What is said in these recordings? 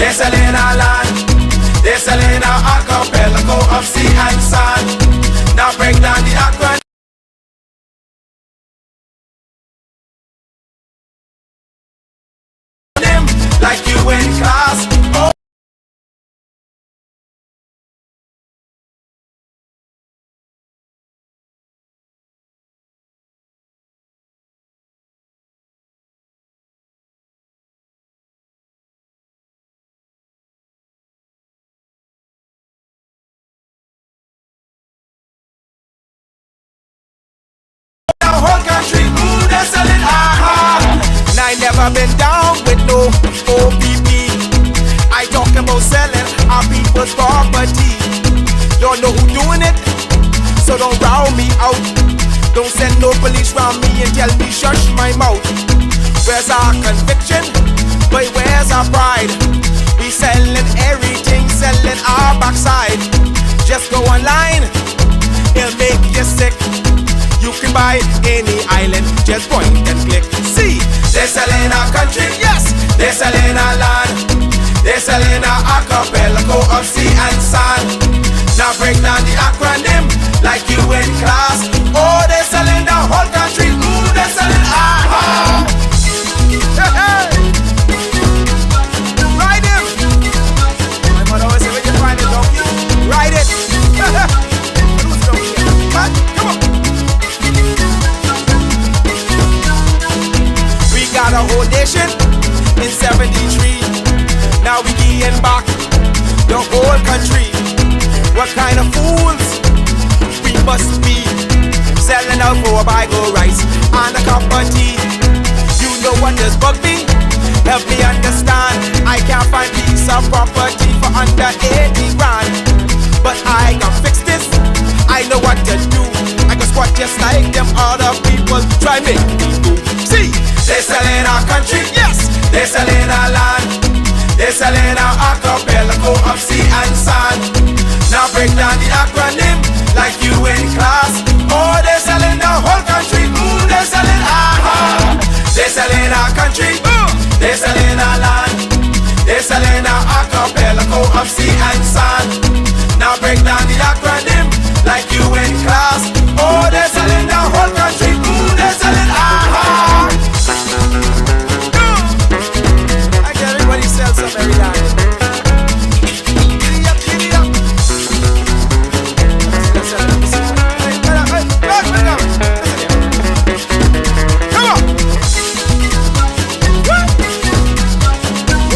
They're selling our land. They're selling our archipelago of sea and sand. Now break down the acronym like you in class. Oh. I never been down with no OPP. I talk about selling our people's property. Don't know who doing it, so don't round me out. Don't send no police round me and tell me shush my mouth. Where's our conviction? But where's our pride? We selling everything, selling our backside. Just go online, it'll make you sick. You can buy any island, just point and click. See, they're selling our country, yes. They're selling our land. They're selling our archipelago of sea and sand. Now break down the acronym like you in class. Oh, they're selling the whole country. Ooh, they're selling our hey. Ride him. My mother always say, when you find a donkey, ride it. Who's donkey? What? Come on. Got a whole nation in 73. Now we getting back the whole country. What kind of fools we must be, selling out for a bag of rice and a cup of tea. You know what does bug me? Help me understand. I can't find piece of property for under 80 grand, but I can fix this. I know what to do. I can squat just like them other people try make me do. See, they're selling our country, yes. They're selling our land. They're selling our archipelago of sea and sand. Now break down the acronym like you in class. Oh, they're selling the whole country. Ooh, they're selling our They're selling our country. They're selling our land. They're selling our archipelago of sea and sand. Now break down the acronym like you in class. Oh, they're selling the whole country. Ooh, they're selling our I get everybody sells some every time. Giddy up, giddy up. Come on.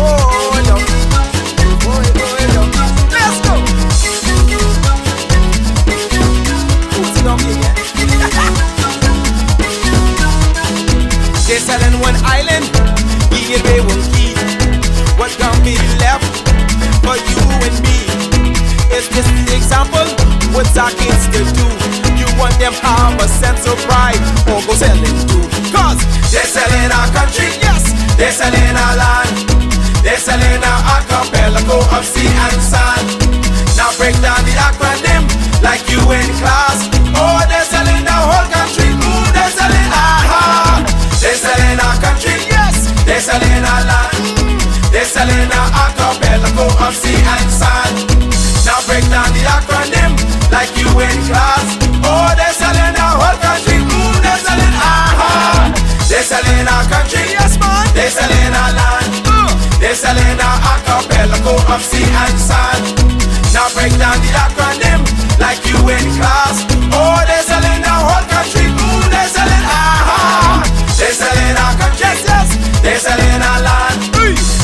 Oh, no. Let's go. Who's the donkey again? They're selling one island. They won't keep what donkey left for you and me. It's just the example what's our kids to do. You want them have a sense of pride or go selling too. Cause they're selling our country, yes. They're selling our land. They're selling our archipelago of sea and sand. Now break down the acronym like you in class. Oh, they're selling the whole country. Ooh, they're selling our They're selling our country, yes. They're selling our land. They're selling our archipelago of sea and sand. Now break down the acronym like you in class. Oh, they're selling our whole country. Ooh, they're selling our They're selling our country, yes man. They're selling our land. They're selling our archipelago of sea and sand. Now break down the acronym like you in class. Oh, they're selling our whole country. Ooh, they're selling our They're selling our country, yes, yes. They're selling our land.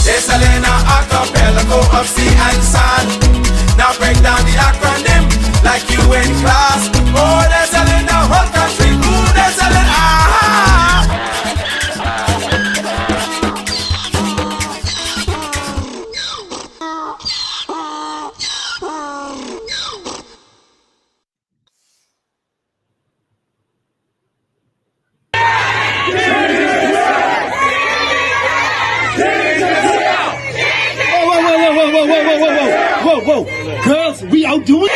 They're selling our archipelago of sea and sand. Now break down the acronym like you in class. Oh, they're selling the whole country. Ooh, they're selling Whoa, girls, we out doing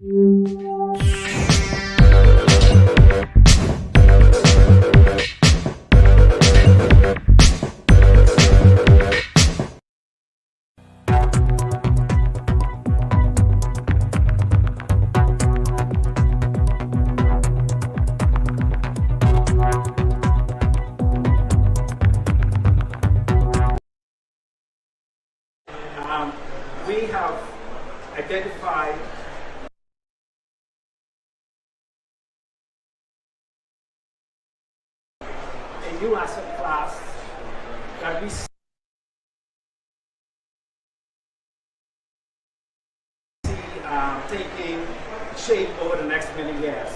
We have identified a new asset class that we see taking shape over the next many years.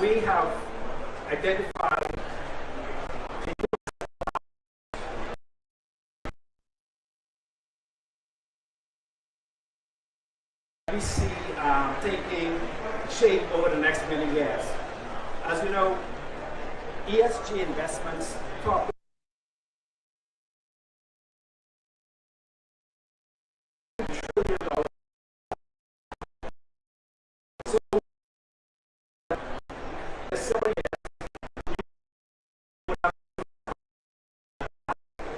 We have identified we see taking shape over the next many years. As you know, ESG investments talk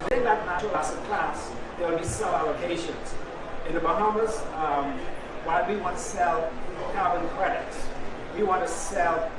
within that natural asset class, there will be sell allocations. In the Bahamas, while we want to sell carbon credits, we want to sell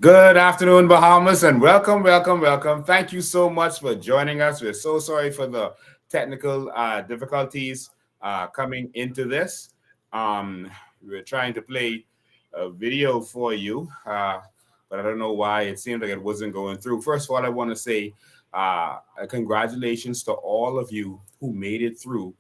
Good afternoon, Bahamas, and welcome, welcome, welcome. Thank you so much for joining us. We're so sorry for the technical difficulties coming into this. We were trying to play a video for you, but I don't know why it seemed like it wasn't going through. First of all, I want to say congratulations to all of you who made it through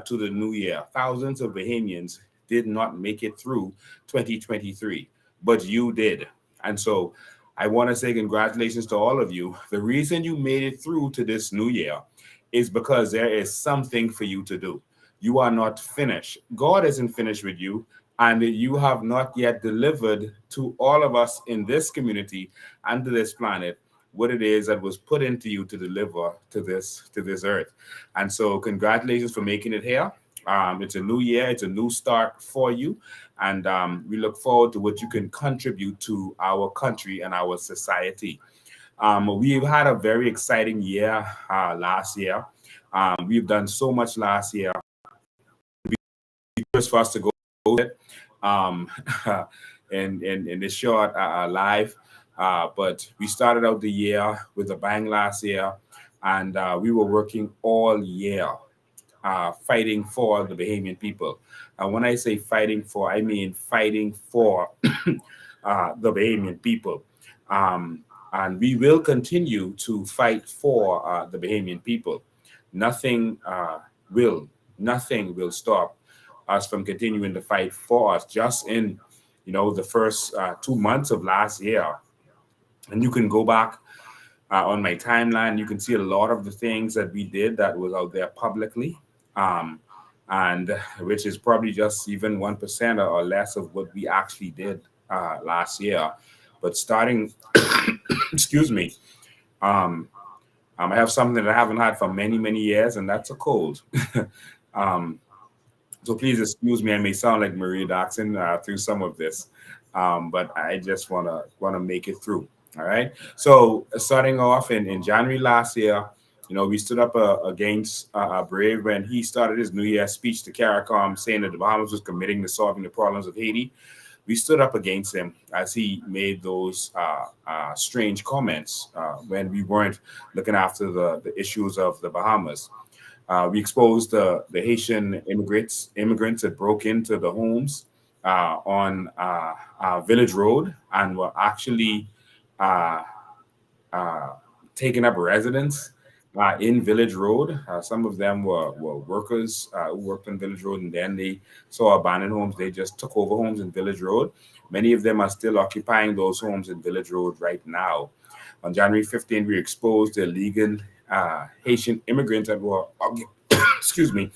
to the new year. Thousands of Bahamians did not make it through 2023, but you did. And so I want to say congratulations to all of you. The reason you made it through to this new year is because there is something for you to do. You are not finished. God isn't finished with you, and you have not yet delivered to all of us in this community and to this planet what it is that was put into you to deliver to this earth. And so congratulations for making it here. It's a new year, it's a new start for you, and we look forward to what you can contribute to our country and our society. We've had a very exciting year last year. We've done so much last year. Just for us to go it um, in this short live. But we started out the year with a bang last year, and we were working all year fighting for the Bahamian people. And when I say fighting for, I mean fighting for the Bahamian people. And we will continue to fight for the Bahamian people. Nothing will, nothing will stop us from continuing to fight for us. Just in, the first 2 months of last year, and you can go back on my timeline, you can see a lot of the things that we did that was out there publicly, and which is probably just even 1% or less of what we actually did last year. But starting, excuse me, I have something that I haven't had for many, many years, and that's a cold. um, so please excuse me. I may sound like Maria Dawson through some of this, but I just wanna make it through. All right. So starting off in January last year, we stood up against Brave when he started his New Year's speech to CARICOM, saying that the Bahamas was committing to solving the problems of Haiti. We stood up against him as he made those strange comments when we weren't looking after the issues of the Bahamas. We exposed the Haitian immigrants that broke into the homes on Village Road and were actually uh, uh, taking up residence in Village Road. Some of them were workers who worked on Village Road, and then they saw abandoned homes. They just took over homes in Village Road. Many of them are still occupying those homes in Village Road right now. On January 15th, we exposed the illegal Haitian immigrants that were, excuse me,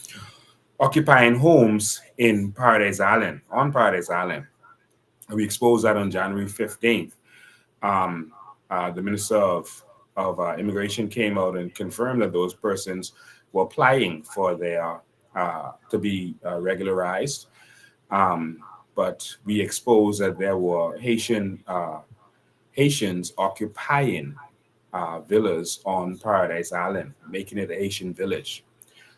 occupying homes in Paradise Island, on Paradise Island. We exposed that on January 15th. The Minister of Immigration came out and confirmed that those persons were applying for their to be regularized. But we exposed that there were Haitians occupying villas on Paradise Island, making it a Haitian village.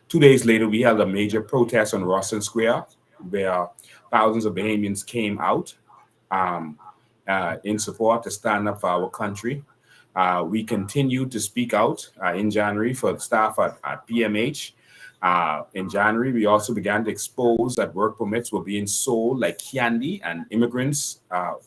2 days later, we held a major protest on Rawson Square, where thousands of Bahamians came out um, in support to stand up for our country. We continued to speak out in January for the staff at PMH. In January, we also began to expose that work permits were being sold like candy, and immigrants were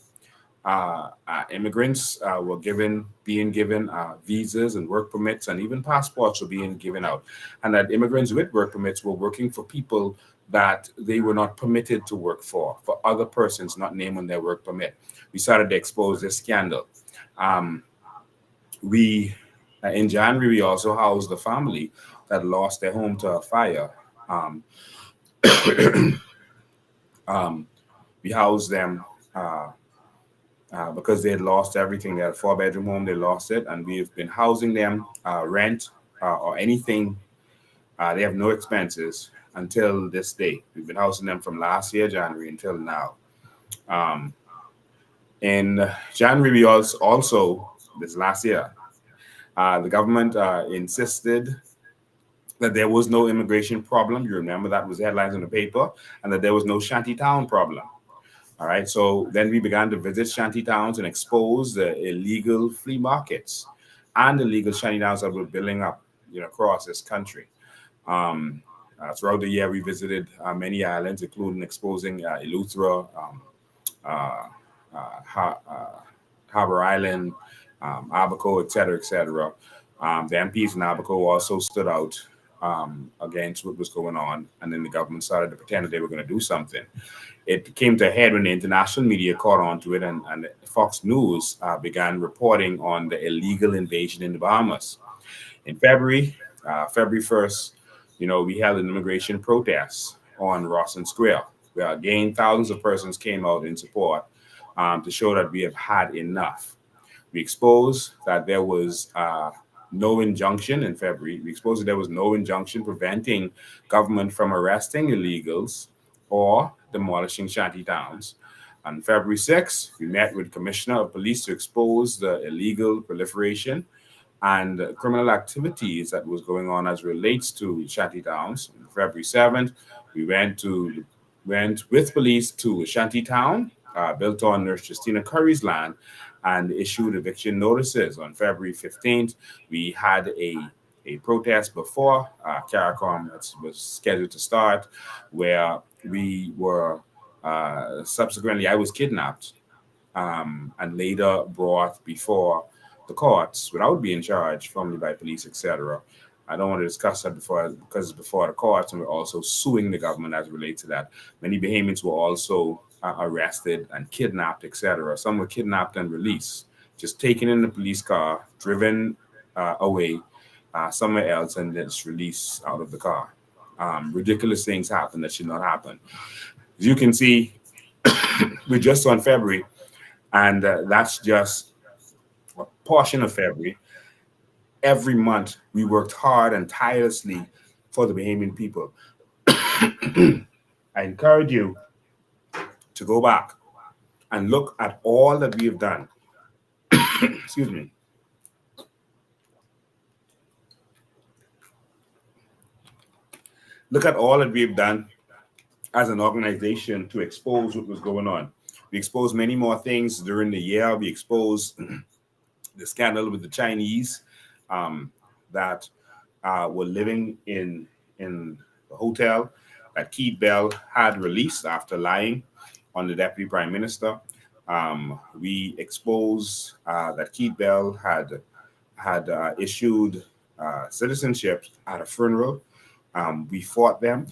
being given visas and work permits, and even passports were being given out, and that immigrants with work permits were working for people that they were not permitted to work for other persons not named on their work permit. We started to expose this scandal. Um, we In January, we also housed the family that lost their home to a fire. Um, um, we housed them. Because they had lost everything. They had a four-bedroom home, they lost it, and we've been housing them, rent or anything. They have no expenses until this day. We've been housing them from last year, January, until now. Um, in January, we also this last year, the government insisted that there was no immigration problem. You remember that was headlines in the paper, and that there was no shantytown problem. All right. So then we began to visit shanty towns and expose the illegal flea markets and illegal shanty towns that were building up, across this country. Um, Throughout the year, we visited many islands, including exposing Eleuthera, uh, Harbor Island, Abaco, et cetera, et cetera. The MPs in Abaco also stood out against what was going on, and then the government started to pretend that they were going to do something. It came to a head when the international media caught on to it, and Fox News began reporting on the illegal invasion in the Bahamas. In February 1st, we held an immigration protest on Rawson Square, where again thousands of persons came out in support to show that we have had enough. We exposed that there was no injunction in February. We exposed that there was no injunction preventing government from arresting illegals or demolishing shanty towns. On February 6th, we met with Commissioner of Police to expose the illegal proliferation and criminal activities that was going on as relates to shanty towns. On February 7th, we went with police to a shanty town built on Nurse Justina Curry's land and issued eviction notices. On February 15th, we had a protest before CARICOM was scheduled to start, where we were subsequently, I was kidnapped and later brought before the courts without being charged formally by police, etc. I don't want to discuss that because it's before the courts, and we're also suing the government as it relates to that. Many Bahamians were also arrested and kidnapped, etc. Some were kidnapped and released, just taken in the police car, driven away somewhere else, and then just released out of the car. Ridiculous things happen that should not happen. As you can see, we're just on February, and that's just a portion of February. Every month, we worked hard and tirelessly for the Bahamian people. I encourage you to go back and look at all that we have done. Excuse me. Look at all that we have done as an organization to expose what was going on. We exposed many more things during the year. We exposed the scandal with the Chinese that were living in the hotel that Keith Bell had released after lying on the Deputy Prime Minister. We exposed that Keith Bell had issued citizenship at a funeral. We fought them.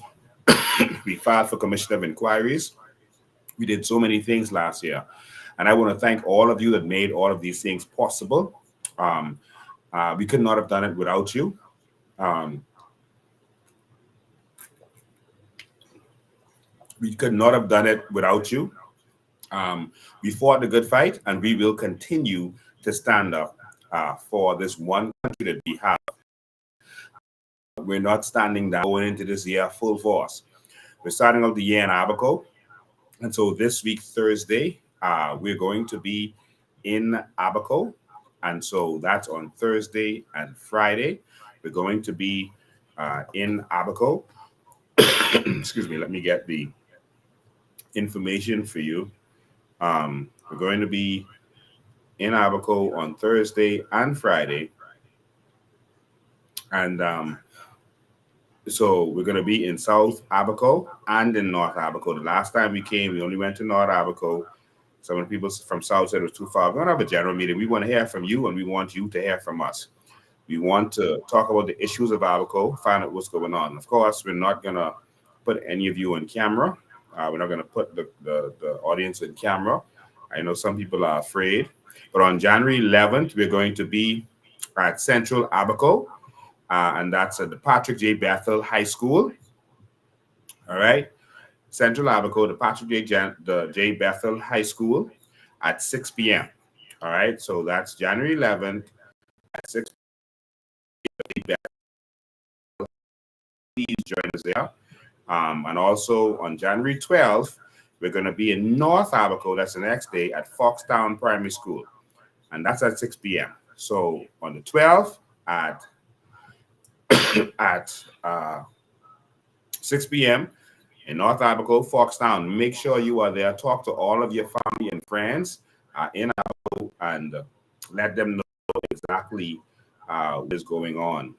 We filed for commission of inquiries. We did so many things last year. And I want to thank all of you that made all of these things possible. We could not have done it without you. We could not have done it without you. We fought the good fight, and we will continue to stand up for this one country that we have. We're not standing down going into this year full force. We're starting out the year in Abaco. And so this week, Thursday, we're going to be in Abaco. And so that's on Thursday and Friday. We're going to be in Abaco. Excuse me, let me get the information for you. We're going to be in Abaco on Thursday and Friday. And so we're going to be in South Abaco and in North Abaco. The last time we came, we only went to North Abaco. Some of the people from South said it was too far. We're going to have a general meeting. We want to hear from you, and we want you to hear from us. We want to talk about the issues of Abaco, find out what's going on. Of course, we're not going to put any of you on camera. We're not going to put the audience in camera. I know some people are afraid. But on January 11th, we're going to be at Central Abaco. And that's at the Patrick J. Bethel High School. All right. Central Abaco, the Patrick J. Bethel High School at 6 p.m. All right. So that's January 11th at 6 p.m. Please join us there. And also on January 12th, we're going to be in North Abaco. That's the next day at Foxtown Primary School. And that's at 6 p.m. So on the 12th at 6 p.m., in North Abaco, Foxtown. Make sure you are there. Talk to all of your family and friends in Abaco and let them know exactly what is going on.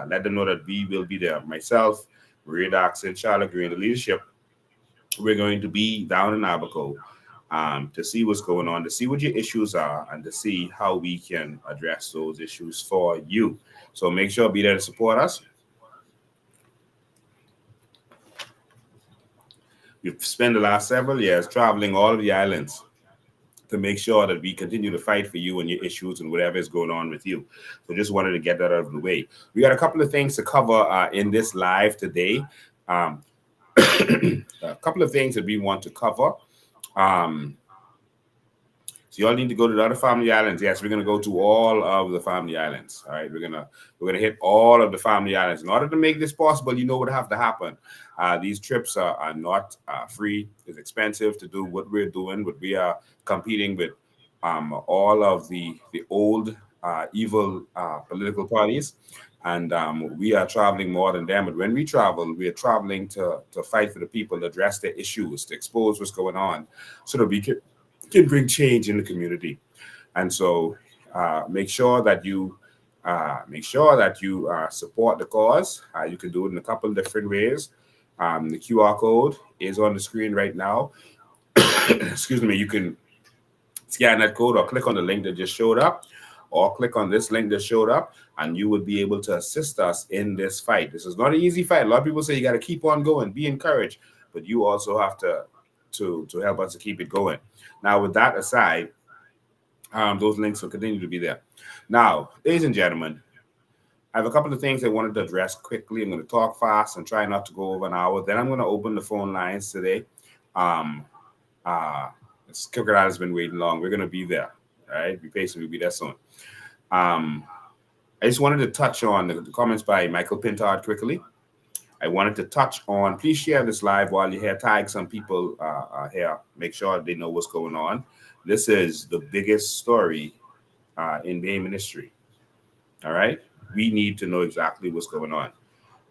Let them know that we will be there. Myself, Maria Daxon, Charlotte Green, the leadership, we're going to be down in Abaco to see what's going on, to see what your issues are, and to see how we can address those issues for you. So make sure be there to support us. We've spent the last several years traveling all of the islands to make sure that we continue to fight for you and your issues and whatever is going on with you. So just wanted to get that out of the way. We got a couple of things to cover in this live today. A couple of things that we want to cover. So you all need to go to the other family islands. Yes, we're going to go to all of the family islands. All right, we're gonna hit all of the family islands. In order to make this possible, you know what have to happen. These trips are not free. It's expensive to do what we're doing. But we are competing with all of the old evil political parties, and we are traveling more than them. But when we travel, we are traveling to fight for the people, to address their issues, to expose what's going on, so that we can bring change in the community. And so make sure that you support the cause. You can do it in a couple of different ways. The QR code is on the screen right now. Excuse me. You can scan that code or click on the link that just showed up, or click on this link that showed up, and you would be able to assist us in this fight. This is not an easy fight. A lot of people say you got to keep on going, be encouraged, but you also have to help us to keep it going. Now, with that aside, those links will continue to be there. Now, ladies and gentlemen, I have a couple of things I wanted to address quickly. I'm going to talk fast and try not to go over an hour. Then I'm going to open the phone lines today. Crocodile has been waiting long. We're going to be there. All right, be patient. We'll be there soon. I just wanted to touch on the comments by Michael Pintard quickly. I wanted to touch on, please share this live while you're here. Tag some people here. Make sure they know what's going on. This is the biggest story in Bahamian history. All right? We need to know exactly what's going on.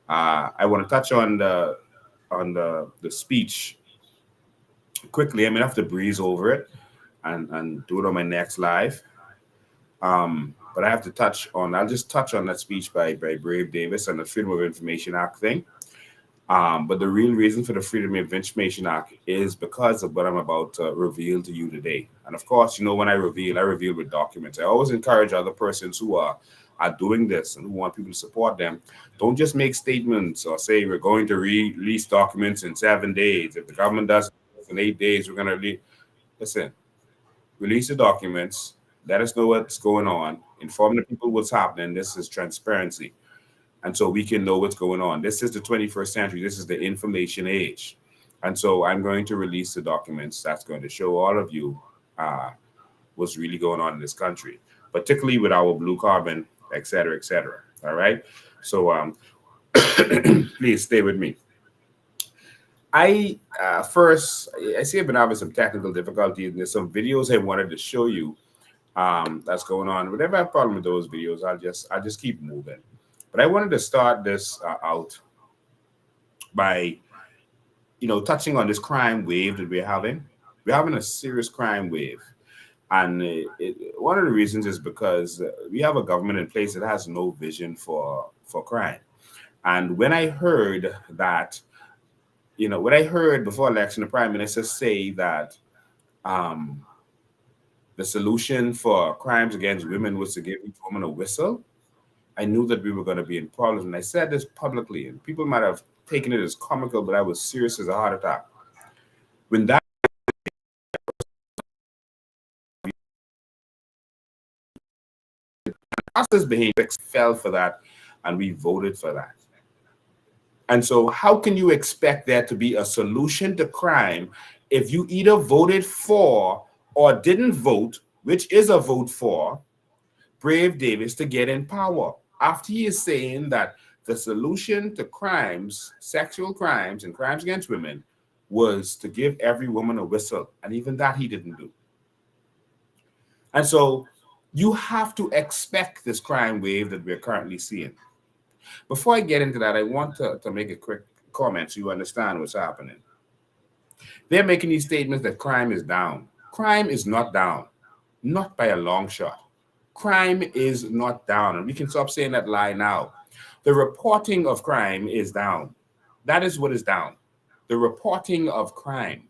I want to touch on the speech quickly. I'm going to have to breeze over it and do it on my next live. But I have to I'll just touch on that speech by Brave Davis and the Freedom of Information Act thing. But the real reason for the Freedom of Information Act is because of what I'm about to reveal to you today. And of course, when I reveal with documents. I always encourage other persons who are doing this and who want people to support them. Don't just make statements or say we're going to release documents in 7 days. If the government does it in 8 days, we're going to release. Listen, release the documents. Let us know what's going on. Inform the people what's happening. This is transparency. And so we can know what's going on. This is the 21st century. This is the information age. And so I'm going to release the documents that's going to show all of you what's really going on in this country, particularly with our blue carbon, et cetera, et cetera. All right. So please stay with me. I see I've been having some technical difficulties, and there's some videos I wanted to show you that's going on. Whenever I have a problem with those videos, I'll just keep moving. But I wanted to start this out by, touching on this crime wave that we're having. We're having a serious crime wave. And one of the reasons is because we have a government in place that has no vision for crime. And when I heard that, before election, the Prime Minister say that the solution for crimes against women was to give each woman a whistle, I knew that we were going to be in problems. And I said this publicly, and people might have taken it as comical, but I was serious as a heart attack. When that process behavior fell for that, and we voted for that. And so how can you expect there to be a solution to crime if you either voted for or didn't vote, which is a vote for, Brave Davis to get in power? After he is saying that the solution to crimes, sexual crimes and crimes against women, was to give every woman a whistle. And even that he didn't do. And so you have to expect this crime wave that we're currently seeing. Before I get into that, I want to make a quick comments so you understand what's happening. They're making these statements that crime is down. Crime is not down, not by a long shot. Crime is not down, and we can stop saying that lie now. The reporting of crime is down. That is what is down. The reporting of crime.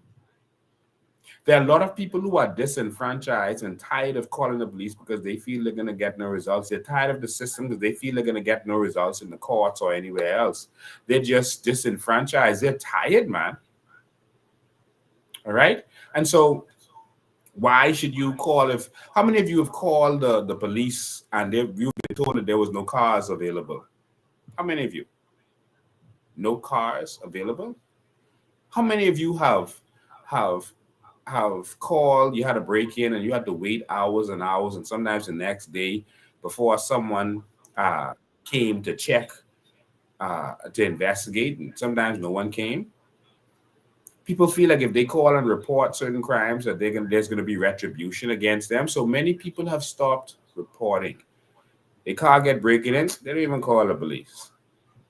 There are a lot of people who are disenfranchised and tired of calling the police because they feel they're going to get no results. They're tired of the system because they feel they're going to get no results in the courts or anywhere else. They're just disenfranchised. They're tired, man. All right? And so why should you call how many of you have called the police and you've been told that there was no cars available? How many of you? No cars available? How many of you have called, you had a break-in and you had to wait hours and hours and sometimes the next day before someone came to check, to investigate, and sometimes no one came? People feel like if they call and report certain crimes that there's going to be retribution against them. So many people have stopped reporting. A car get breaking in, they don't even call the police.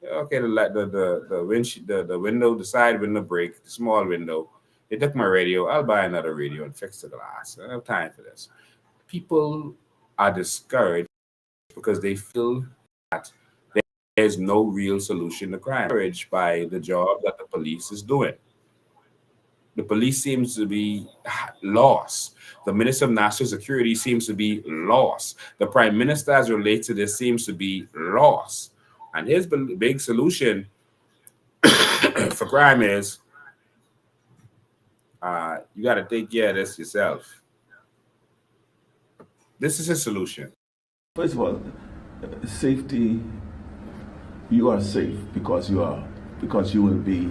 Okay, the window, the side window break, the small window. They took my radio. I'll buy another radio and fix the glass. I don't have time for this. People are discouraged because they feel that there's no real solution to crime. Discouraged by the job that the police is doing. The police seems to be lost. The Minister of National Security seems to be lost. The Prime Minister, as relates to this, seems to be lost. And his big solution for crime is you got to take care of this yourself. This is his solution. First of all, safety. You are safe because you will be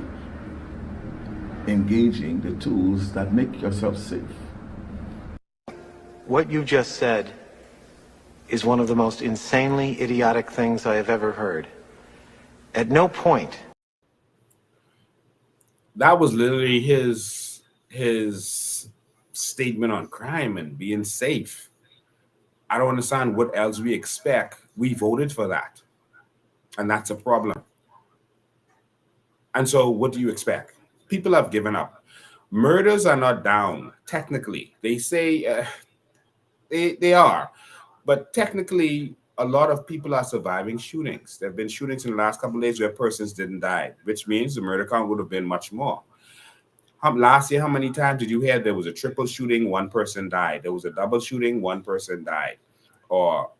engaging the tools that make yourself safe. What you just said is one of the most insanely idiotic things I have ever heard. At no point. That was literally his statement on crime and being safe. I don't understand what else we expect. We voted for that. And that's a problem. And so what do you expect? People have given up. Murders are not down, technically. They say they are. But technically, a lot of people are surviving shootings. There have been shootings in the last couple of days where persons didn't die, which means the murder count would have been much more. Last year, how many times did you hear there was a triple shooting, one person died? There was a double shooting, one person died. Or,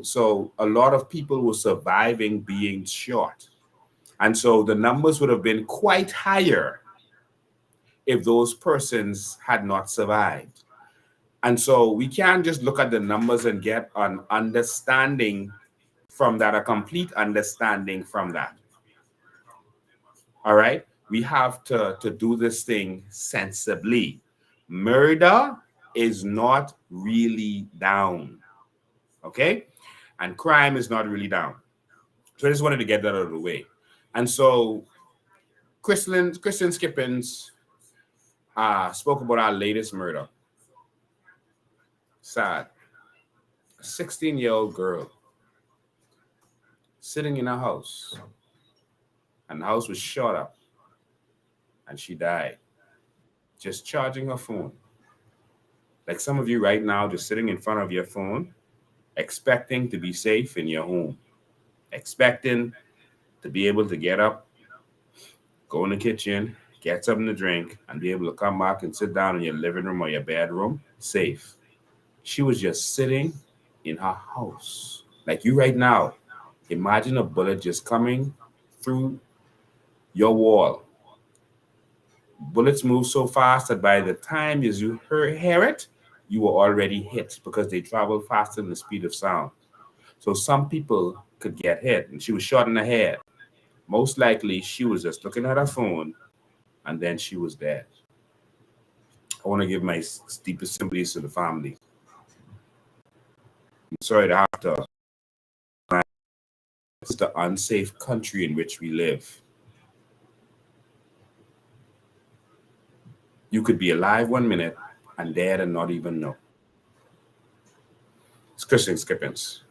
so a lot of people were surviving being shot. And so the numbers would have been quite higher if those persons had not survived. And so we can't just look at the numbers and get an understanding from that, a complete understanding from that. All right? We have to do this thing sensibly. Murder is not really down. Okay? And crime is not really down. So I just wanted to get that out of the way. And so Christian Skippins spoke about our latest murder. Sad. A 16-year-old girl sitting in a house, and the house was shot up, and she died just charging her phone. Like some of you right now, just sitting in front of your phone, expecting to be safe in your home, expecting to be able to get up, go in the kitchen, get something to drink, and be able to come back and sit down in your living room or your bedroom, safe. She was just sitting in her house. Like you right now, imagine a bullet just coming through your wall. Bullets move so fast that by the time you hear it, you were already hit because they travel faster than the speed of sound. So some people could get hit, and she was shot in the head. Most likely, she was just looking at her phone, and then she was dead. I want to give my deepest sympathies to the family. I'm sorry to have to. It's the unsafe country in which we live. You could be alive 1 minute and dead and not even know. It's Christian Skippins.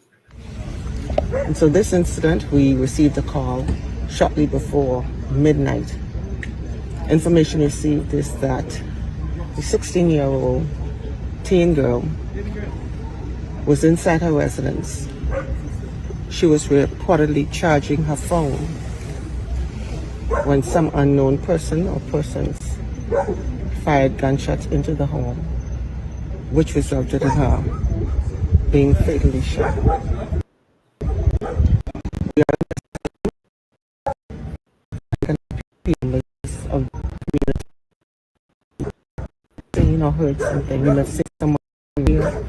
And so this incident, we received a call shortly before midnight. Information received is that the 16-year-old teen girl was inside her residence. She was reportedly charging her phone when some unknown person or persons fired gunshots into the home, which resulted in her being fatally shot. Of saying or heard something, you have seen someone here,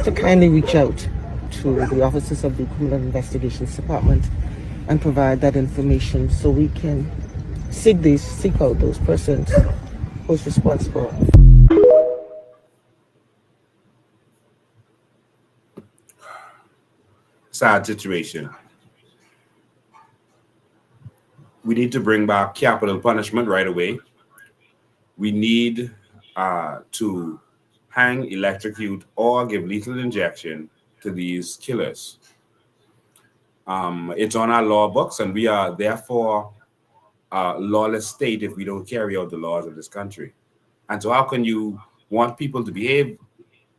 to kindly reach out to the officers of the Criminal Investigations Department and provide that information so we can seek out those persons who's responsible. Sad situation. We need to bring back capital punishment right away. We need to hang, electrocute, or give lethal injection to these killers. It's on our law books, and we are therefore a lawless state if we don't carry out the laws of this country. And so how can you want people to behave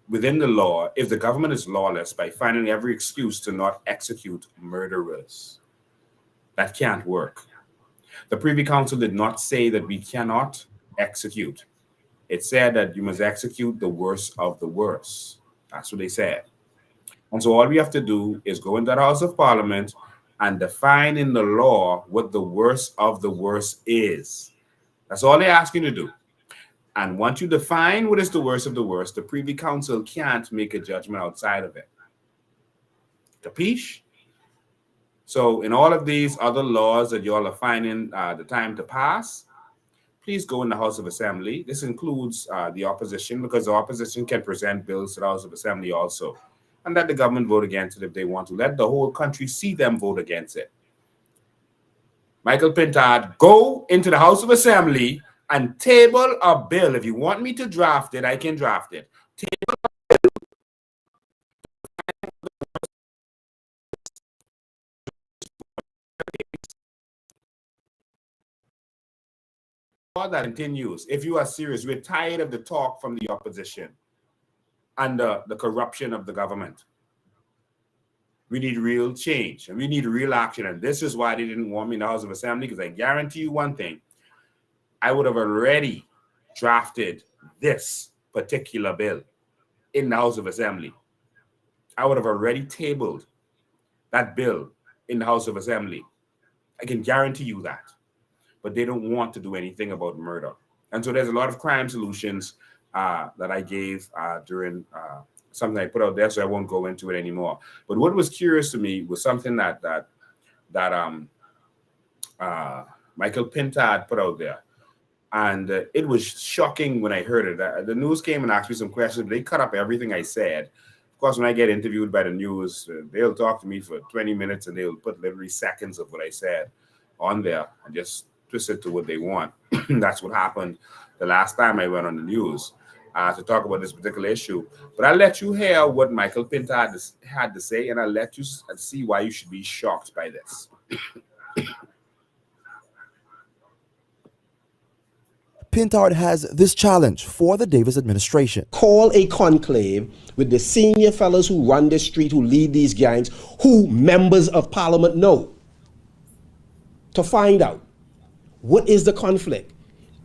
within the law if the government is lawless by finding every excuse to not execute murderers? That can't work. The Privy Council did not say that we cannot execute. It said that you must execute the worst of the worst. That's what they said. And so all we have to do is go into the House of Parliament and define in the law what the worst of the worst is. That's all they ask you to do. And once you define what is the worst of the worst, the Privy Council can't make a judgment outside of it. Capiche? So in all of these other laws that you all are finding the time to pass, please go in the House of Assembly. This includes the opposition, because the opposition can present bills to the House of Assembly also. And let the government vote against it if they want to. Let the whole country see them vote against it. Michael Pintard, go into the House of Assembly and table a bill. If you want me to draft it, I can draft it. Table a bill that continues. If you are serious, we're tired of the talk from the opposition and the corruption of the government. We need real change and we need real action. And this is why they didn't want me in the House of Assembly, because I guarantee you one thing, I would have already drafted this particular bill in the House of Assembly. I would have already tabled that bill in the House of Assembly. I can guarantee you that. But they don't want to do anything about murder. And so there's a lot of crime solutions that I gave during something I put out there, so I won't go into it anymore. But what was curious to me was something that Michael Pintard put out there. And it was shocking when I heard it. The news came and asked me some questions, but they cut up everything I said. Of course, when I get interviewed by the news, they'll talk to me for 20 minutes and they'll put literally seconds of what I said on there and just twist it to what they want. That's what happened the last time I went on the news to talk about this particular issue. But I'll let you hear what Michael Pintard had to say, and I'll let you see why you should be shocked by this. Pintard has this challenge for the Davis administration. Call a conclave with the senior fellows who run this street, who lead these gangs, who members of parliament know, to find out what is the conflict.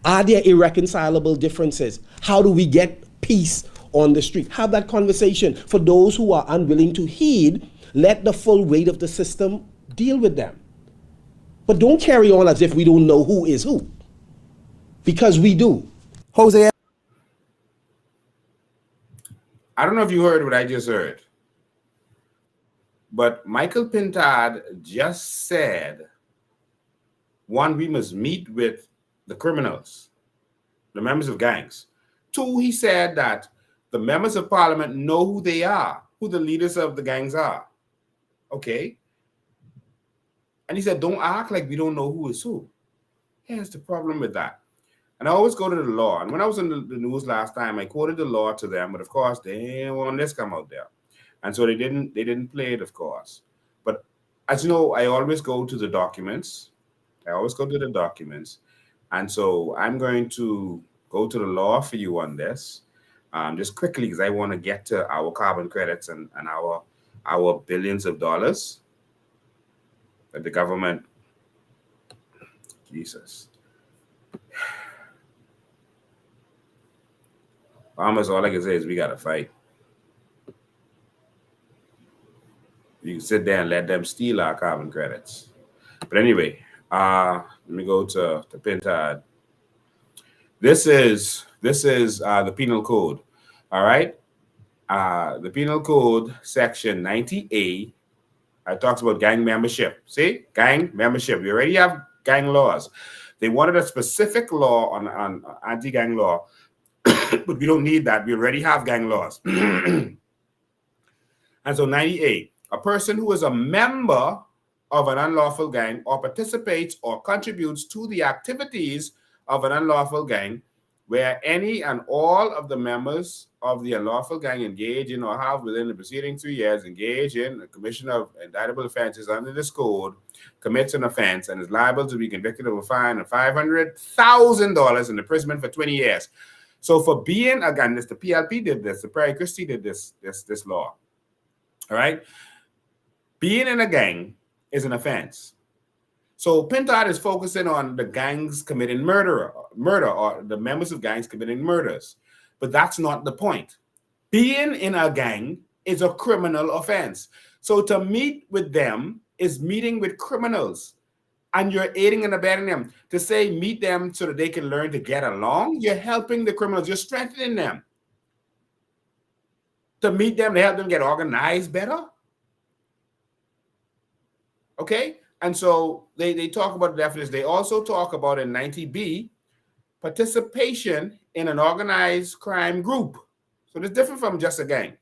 Are there irreconcilable differences? How do we get peace on the street? Have that conversation. For those who are unwilling to heed, let the full weight of the system deal with them. But don't carry on as if we don't know who is who. Because we do. Jose. I don't know if you heard what I just heard, but Michael Pintard just said, one, we must meet with the criminals, the members of gangs. Two, he said that the members of parliament know who they are, who the leaders of the gangs are. Okay. And he said, don't act like we don't know who is who. Here's the problem with that. And I always go to the law. And when I was in the news last time, I quoted the law to them, but of course they didn't want this come out there. And so they didn't play it, of course. But as you know, I always go to the documents. And so I'm going to go to the law for you on this, just quickly, because I want to get to our carbon credits and our billions of dollars that the government, Jesus. Farmers, all I can say is we got to fight. You can sit there and let them steal our carbon credits. But anyway, let me go to Pintard. This is the penal code. All right. The penal code section 90A talks about gang membership. See, gang membership. We already have gang laws. They wanted a specific law on anti-gang law, but we don't need that. We already have gang laws. And so 90A, a person who is a member of an unlawful gang or participates or contributes to the activities of an unlawful gang where any and all of the members of the unlawful gang engage in or have within the preceding 2 years engaged in the commission of indictable offenses under this code, commits an offense and is liable to be convicted of a fine of $500,000 and imprisonment for 20 years. So for being, again, the PLP did this, the Prairie Christie did this law. All right? Being in a gang is an offense. So Pintard is focusing on the gangs committing murder, or the members of gangs committing murders. But that's not the point. Being in a gang is a criminal offense. So to meet with them is meeting with criminals. And you're aiding and abetting them. To say meet them so that they can learn to get along, you're helping the criminals. You're strengthening them. To meet them, to help them get organized better. Okay? And so they talk about the definition. They also talk about in 90B, participation in an organized crime group. So it's different from just a gang.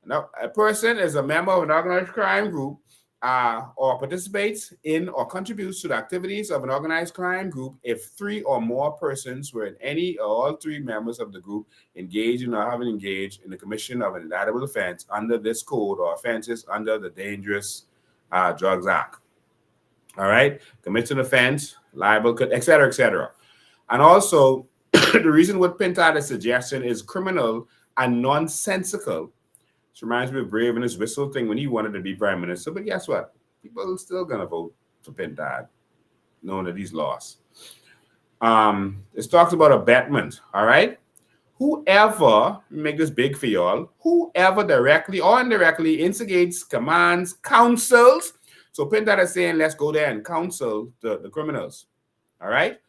Now, a person is a member of an organized crime group or participates in or contributes to the activities of an organized crime group if 3 or more persons were in any or all 3 members of the group engaged in or having engaged in the commission of an indictable offense under this code or offenses under the Dangerous Drugs Act. All right, commits an offense, liable, et cetera, et cetera. And also, the reason what Pintard's suggestion is criminal and nonsensical. This reminds me of Brave and his whistle thing when he wanted to be prime minister. But guess what? People are still going to vote for Pintard, knowing that he's lost. This talks about abetment, all right? Whoever, make this big for y'all, whoever directly or indirectly instigates, commands, counsels. So Pintard is saying, let's go there and counsel the criminals, all right?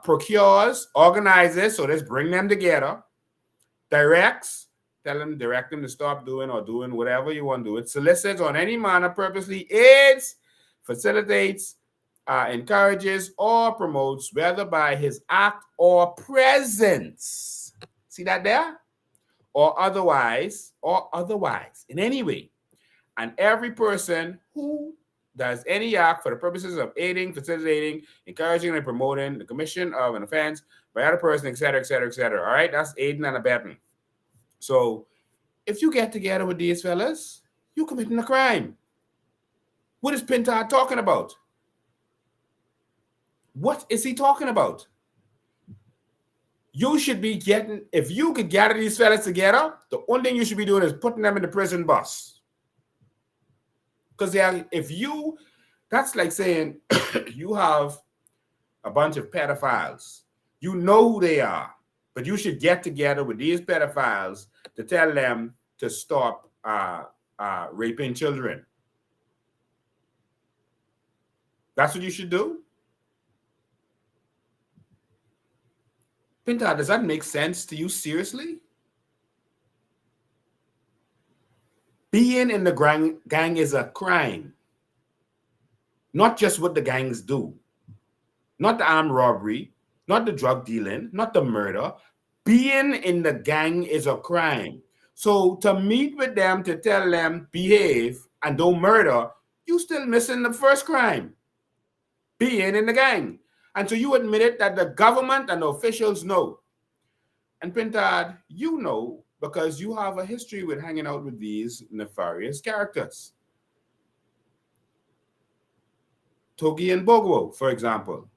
Procures, organizes, so let's bring them together. Directs, direct them to stop doing or doing whatever you want to do. It solicits on any manner, purposely aids, facilitates, encourages, or promotes, whether by his act or presence. See that there? Or otherwise, in any way. And every person who does any act for the purposes of aiding, facilitating, encouraging, and promoting the commission of an offense by other person, et cetera, et cetera, et cetera. All right, that's aiding and abetting. So if you get together with these fellas, you're committing a crime. What is Pintard talking about? What is he talking about? You should be getting, if you could gather these fellas together, the only thing you should be doing is putting them in the prison bus. Because that's like saying you have a bunch of pedophiles. You know who they are, but you should get together with these pedophiles to tell them to stop raping children. That's what you should do? Pintard, does that make sense to you seriously? Being in the gang is a crime. Not just what the gangs do. Not the armed robbery, not the drug dealing, not the murder. Being in the gang is a crime. So to meet with them, to tell them, behave and don't murder, you still missing the first crime. Being in the gang. And so you admitted that the government and the officials know. And Pintard, you know, because you have a history with hanging out with these nefarious characters. Togi and Bogo, for example.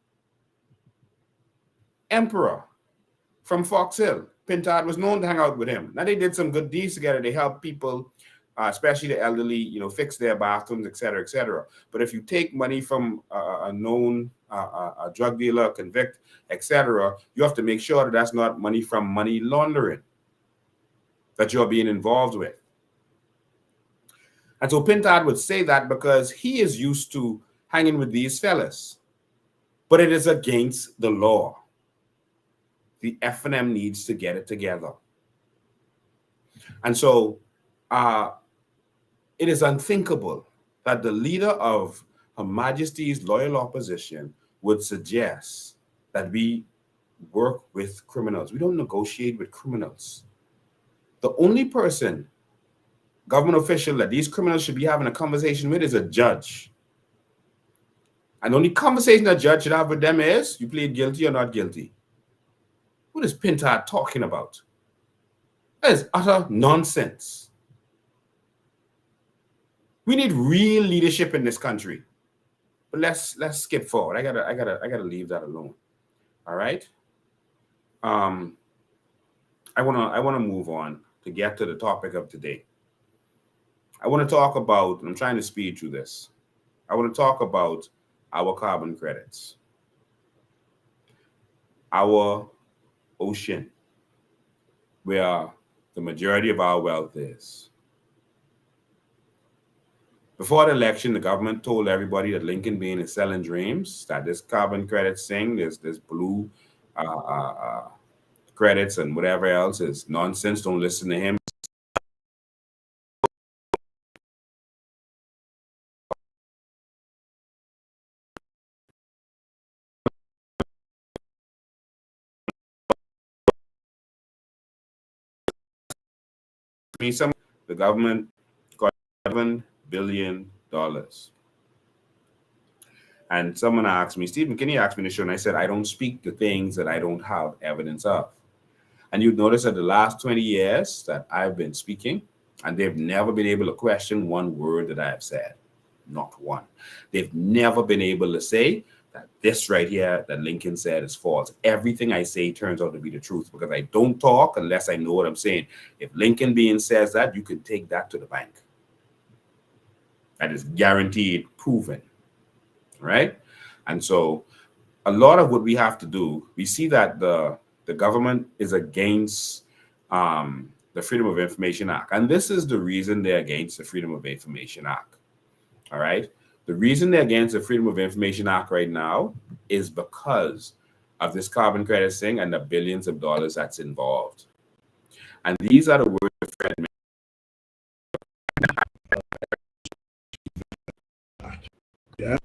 Emperor from Fox Hill. Pintard was known to hang out with him. Now they did some good deeds together. They helped people, especially the elderly, fix their bathrooms, etc., etc. But if you take money from a known a drug dealer, convict, etc., you have to make sure that that's not money from money laundering that you're being involved with. And so Pintard would say that because he is used to hanging with these fellas, but it is against the law. The F&M needs to get it together. And so it is unthinkable that the leader of Her Majesty's loyal opposition would suggest that we work with criminals. We don't negotiate with criminals. The only person, government official, that these criminals should be having a conversation with is a judge. And the only conversation a judge should have with them is, you plead guilty or not guilty. What is Pintard talking about? That is utter nonsense. We need real leadership in this country. But let's skip forward. I gotta leave that alone. All right. I wanna move on to get to the topic of today. I want to talk about, and I'm trying to speed through this. I want to talk about our carbon credits, our ocean, where the majority of our wealth is. Before the election, the government told everybody that Lincoln Bean is selling dreams, that this carbon credit thing, this blue credits and whatever else is nonsense. Don't listen to him. The government got $7 billion. And someone asked me, Stephen, can you ask me to show? And I said, I don't speak to things that I don't have evidence of. And you'd notice that the last 20 years that I've been speaking, and they've never been able to question one word that I have said. Not one. They've never been able to say that this right here that Lincoln said is false. Everything I say turns out to be the truth because I don't talk unless I know what I'm saying. If Lincoln Bean says that, you can take that to the bank. That is guaranteed, proven, right? And so a lot of what we have to do, we see that the government is against the Freedom of Information Act. And this is the reason they're against the Freedom of Information Act, all right? The reason they're against the Freedom of Information Act right now is because of this carbon credit thing and the billions of dollars that's involved. And these are the words of Fred. Yeah.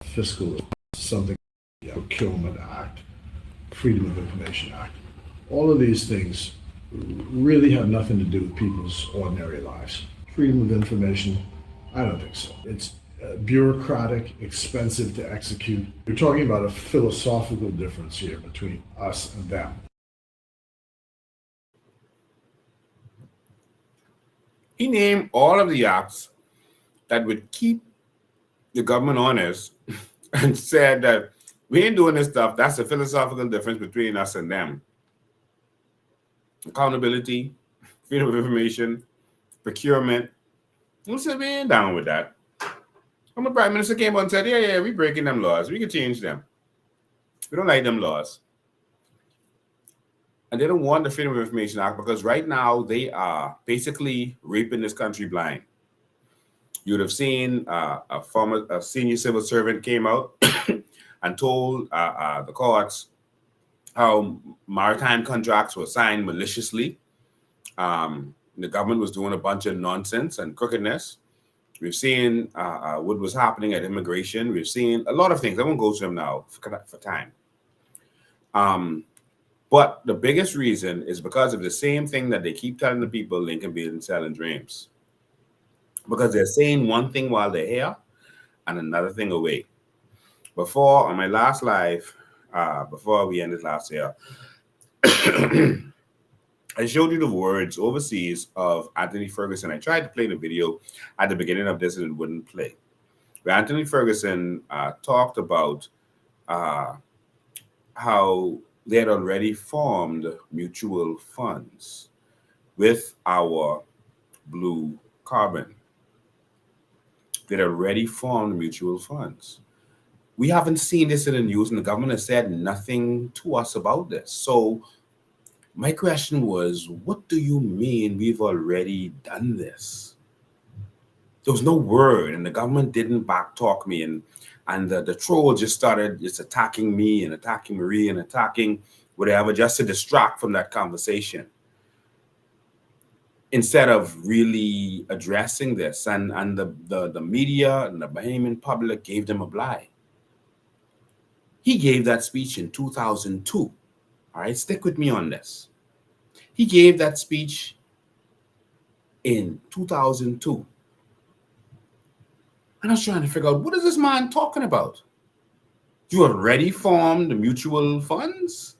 Fiscal something, Procurement Act, Freedom of Information Act. All of these things really have nothing to do with people's ordinary lives. Freedom of information, I don't think so. It's bureaucratic, expensive to execute. We're talking about a philosophical difference here between us and them. He named all of the acts that would keep the government honest and said that we ain't doing this stuff. That's the philosophical difference between us and them. Accountability, freedom of information, procurement. We said we ain't down with that. And the Prime Minister came out and said, yeah, we breaking them laws. We can change them. We don't like them laws. And they don't want the Freedom of Information Act because right now they are basically raping this country blind. You would have seen a senior civil servant came out and told the courts how maritime contracts were signed maliciously. The government was doing a bunch of nonsense and crookedness. We've seen what was happening at immigration. We've seen a lot of things. I won't go to them now for time. But the biggest reason is because of the same thing that they keep telling the people Lincoln Bean selling dreams. Because they're saying one thing while they're here and another thing away. Before, on my last live, before we ended last year, I showed you the words overseas of Anthony Ferguson. I tried to play the video at the beginning of this and it wouldn't play. But Anthony Ferguson talked about how they had already formed mutual funds with our blue carbon. They'd already formed mutual funds. We haven't seen this in the news, and the government has said nothing to us about this. So my question was, what do you mean we've already done this? There was no word, and the government didn't back talk me, and the troll just started just attacking me and attacking Marie and attacking whatever, just to distract from that conversation, instead of really addressing this. And the media and the Bahamian public gave them a blind. He gave that speech in 2002. All right, stick with me on this. He gave that speech in 2002. And I was trying to figure out, what is this man talking about? You already formed the mutual funds?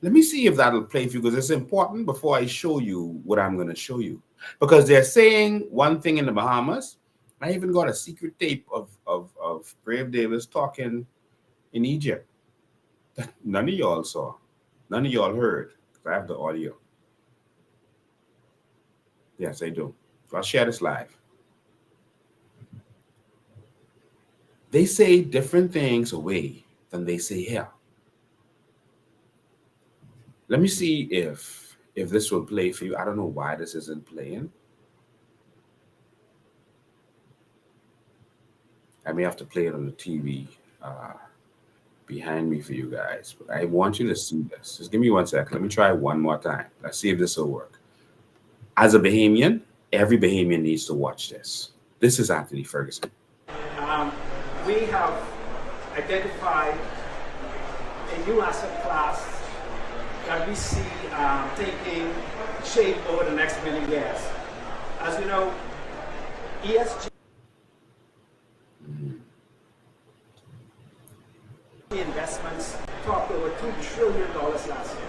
Let me see if that'll play for you, because it's important before I show you what I'm going to show you. Because they're saying one thing in the Bahamas. I even got a secret tape of Brave Davis talking in Egypt that none of y'all saw. None of y'all heard. I have the audio. Yes, I do. So I'll share this live. They say different things away than they say here. Let me see if this will play for you. I don't know why this isn't playing. I may have to play it on the TV behind me for you guys. But I want you to see this. Just give me 1 second. Let me try one more time. Let's see if this will work. As a Bahamian, every Bahamian needs to watch this. This is Anthony Ferguson. We have identified a new asset class that we see taking shape over the next many years. As you know, ESG investments topped over $2 trillion last year.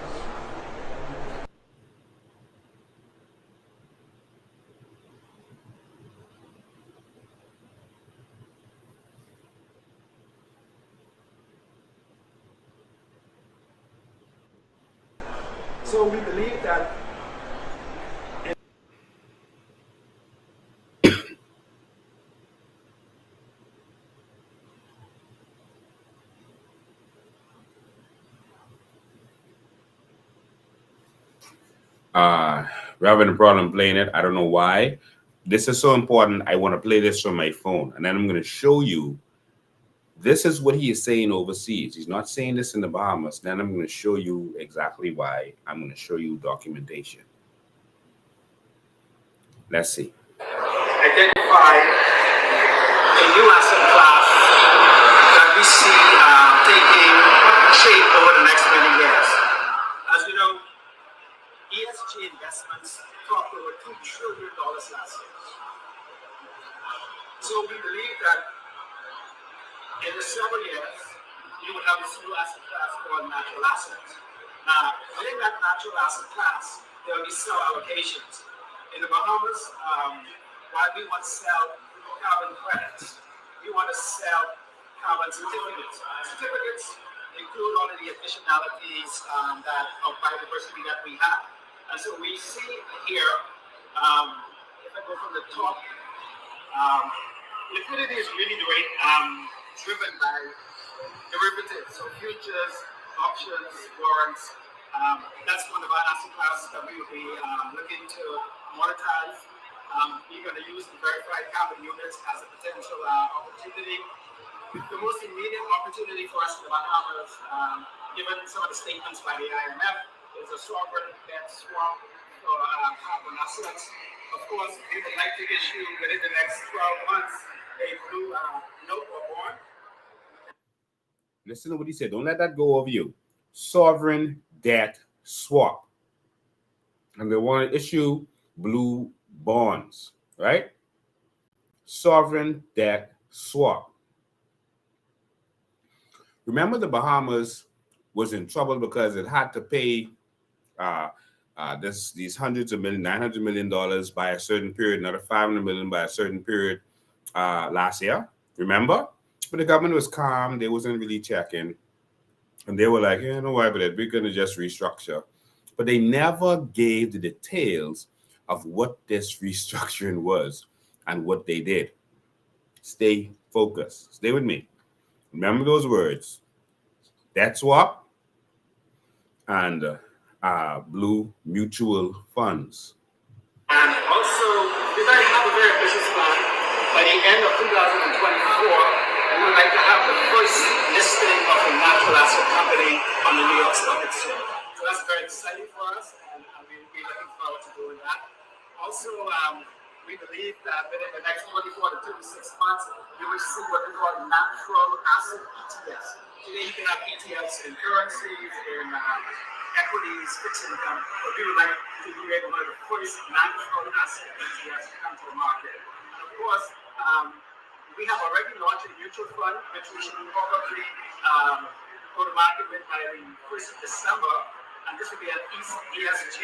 So we believe that we're having a problem playing it. I don't know why. This is so important. I want to play this from my phone, and then I'm going to show you. This is what he is saying overseas. He's not saying this in the Bahamas. Then I'm going to show you exactly why. I'm going to show you documentation. Let's see. Identify a new asset class that we see taking shape over the next many years. As you know, ESG investments topped over $2 trillion last year. So we believe that in the several years, you will have this new asset class called natural assets. Now, within that natural asset class, there will be sell allocations. In the Bahamas, while we want to sell carbon credits, we want to sell carbon certificates. Certificates include all of the additionalities of biodiversity that we have. And so we see here, if I go from the top, liquidity is really driven by derivatives, so futures, options, warrants. That's one of our asset classes that we will be looking to monetize. We're going to use the verified carbon units as a potential opportunity. The most immediate opportunity for us in the Bahamas, given some of the statements by the IMF, is a sovereign debt swap for carbon assets. Of course, we would like to issue within the next 12 months a blue note or bond. Listen to what he said. Don't let that go over you. Sovereign debt swap. And they want to issue blue bonds, right? Sovereign debt swap. Remember, the Bahamas was in trouble because it had to pay these hundreds of million, $900 million by a certain period, another 500 million by a certain period last year. Remember? But the government was calm. They wasn't really checking. And they were like, yeah, no worry about it. We're going to just restructure. But they never gave the details of what this restructuring was and what they did. Stay focused. Stay with me. Remember those words. Debt swap and blue mutual funds. And also, we're going to have a very ambitious plan. By the end of 2024, we would like to have the first listing of a natural asset company on the New York Stock Exchange. So that's very exciting for us, and we'll be looking forward to doing that. Also, we believe that within the next 24 to 36 months, you will see what we call natural asset ETFs. Today, you can have ETFs in currencies, in equities, fixed income, but we would like to be able to the first natural asset ETFs to come to the market. And of course, we have already launched a mutual fund, which we should probably go to market with by the 1st of December, and this will be an ESG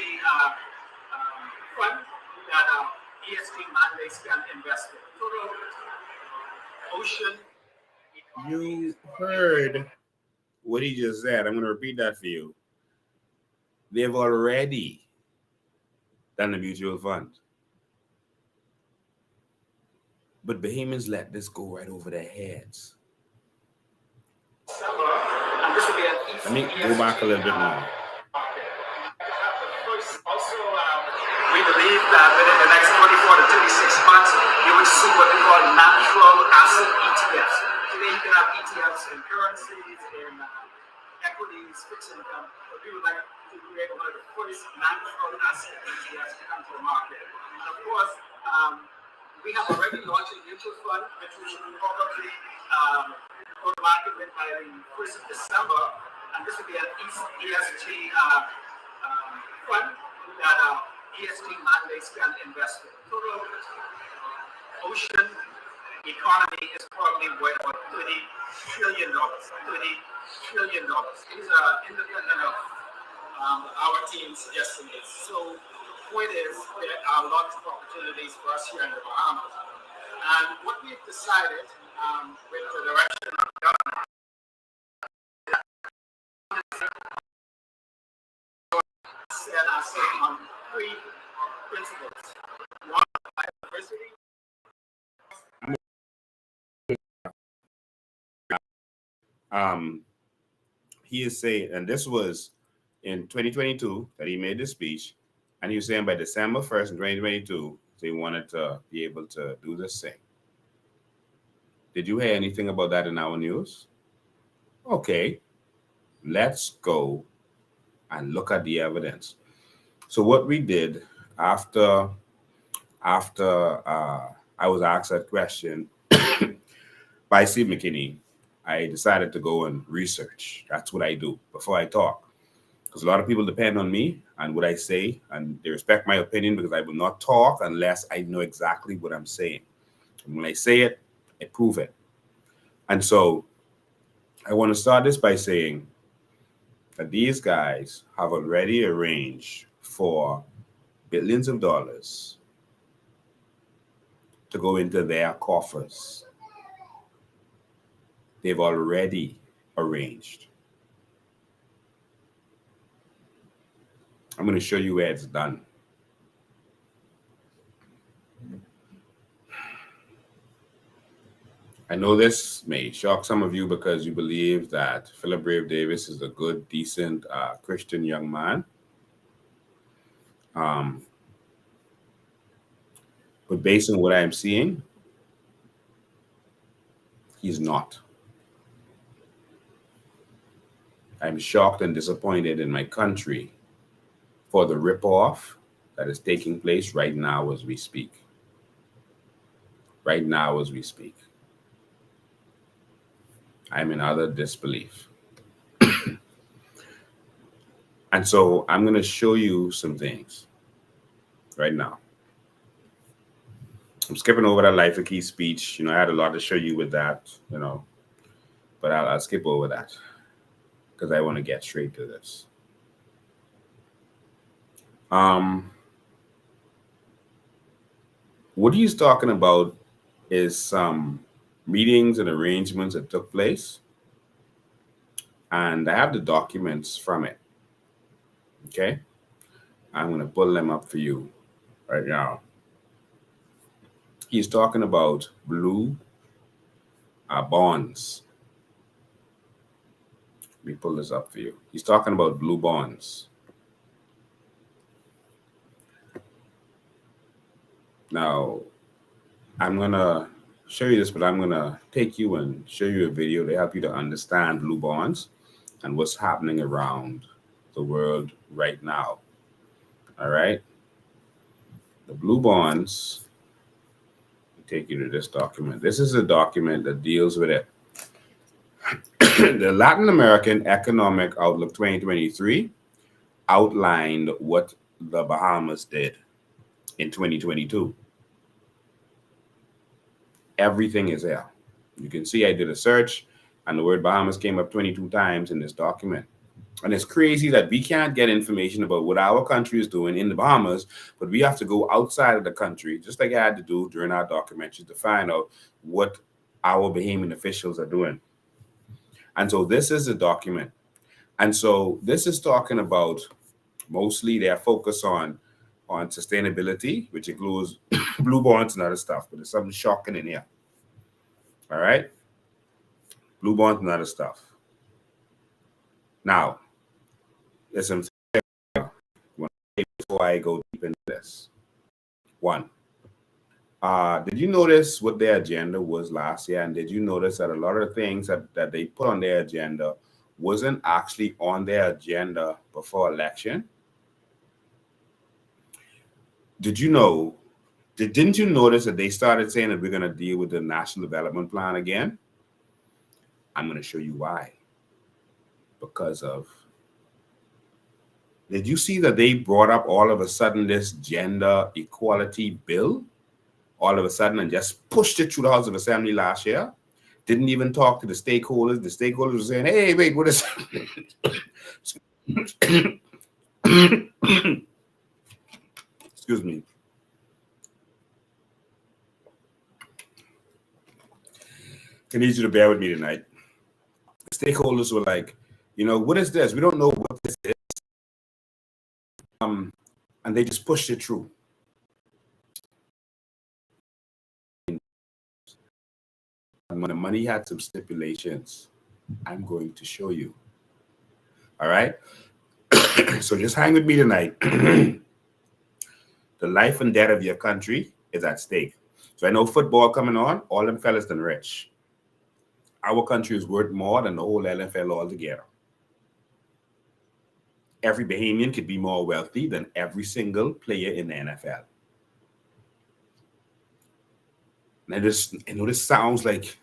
fund that ESG mandates can invest in. Total ocean. You heard what he just said. I'm going to repeat that for you. They've already done the mutual fund. But Bahamians let this go right over their heads. Let me go back a little bit more. Also, we believe that within the next 24 to 36 months, you will see what we call natural asset ETFs. Today, you can have ETFs in currencies, in equities, fixed income, but we would like to be able to the first natural asset ETFs to come to the market. And of course, we have already launched a mutual fund, which we should probably go to market with by the 1st of December, and this will be an ESG fund that ESG mandates can invest in. Total ocean economy is probably worth about $30 trillion. $30 trillion. These are independent of our team's estimates. So the point is, there are lots of opportunities for us here in the Bahamas. And what we've decided with the direction of the government set ourselves on 3 principles. One, biodiversity. He is saying, and this was in 2022 that he made this speech, and he was saying by December 1st in 2022, they wanted to be able to do this thing. Did you hear anything about that in our news? Okay, let's go and look at the evidence. So what we did after I was asked that question by Steve McKinney, I decided to go and research. That's what I do before I talk. Because a lot of people depend on me and what I say, and they respect my opinion because I will not talk unless I know exactly what I'm saying. And when I say it, I prove it. And so I want to start this by saying that these guys have already arranged for billions of dollars to go into their coffers. They've already arranged. I'm going to show you where it's done. I know this may shock some of you because you believe that Philip Brave Davis is a good, decent, Christian young man. But based on what I'm seeing, he's not. I'm shocked and disappointed in my country for the ripoff that is taking place right now as we speak. Right now as we speak. I'm in utter disbelief. And so I'm going to show you some things right now. I'm skipping over that Lyford Key speech. I had a lot to show you with that, but I'll skip over that because I want to get straight to this. What he's talking about is some meetings and arrangements that took place, and I have the documents from it. Okay, I'm going to pull them up for you right now. He's talking about blue bonds. Let me pull this up for you. He's talking about blue bonds. Now, I'm going to show you this, but I'm going to take you and show you a video to help you to understand blue bonds and what's happening around the world right now. All right. The blue bonds, take you to this document. This is a document that deals with it. The Latin American Economic Outlook 2023 outlined what the Bahamas did in 2022. Everything is there. You can see I did a search and the word Bahamas came up 22 times in this document. And it's crazy that we can't get information about what our country is doing in the Bahamas, but we have to go outside of the country, just like I had to do during our documentary, to find out what our Bahamian officials are doing. And so this is a document. And so this is talking about mostly their focus on sustainability, which includes blue bonds and other stuff, but there's something shocking in here. All right? Blue bonds and other stuff. Now, there's some before I go deep into this. One, did you notice what their agenda was last year? And did you notice that a lot of the things that they put on their agenda wasn't actually on their agenda before election? Didn't you notice that they started saying that we're going to deal with the National Development Plan again? I'm going to show you why. Because of, did you see that they brought up all of a sudden this gender equality bill? All of a sudden, and just pushed it through the House of Assembly last year. Didn't even talk to the stakeholders. The stakeholders were saying, hey, wait, what is excuse me. I need you to bear with me tonight. The stakeholders were like, what is this? We don't know what this is. And they just pushed it through. And when the money had some stipulations, I'm going to show you. All right? So just hang with me tonight. The life and death of your country is at stake. So I know football coming on, all them fellas done rich. Our country is worth more than the whole NFL altogether. Every Bahamian could be more wealthy than every single player in the NFL. Now this sounds like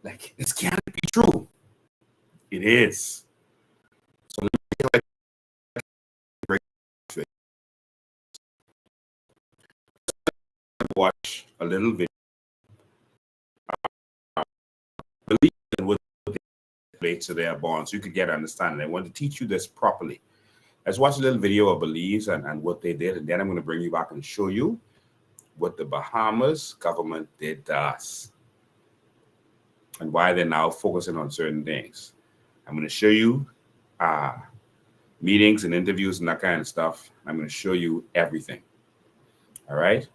this can't be true. It is. So let me watch a little video. Believe in what they relate to their bonds. You could get understanding. I want to teach you this properly. Let's watch a little video of Belize and what they did, and then I'm going to bring you back and show you what the Bahamas government did to us and why they're now focusing on certain things. I'm going to show you meetings and interviews and that kind of stuff. I'm going to show you everything. All right.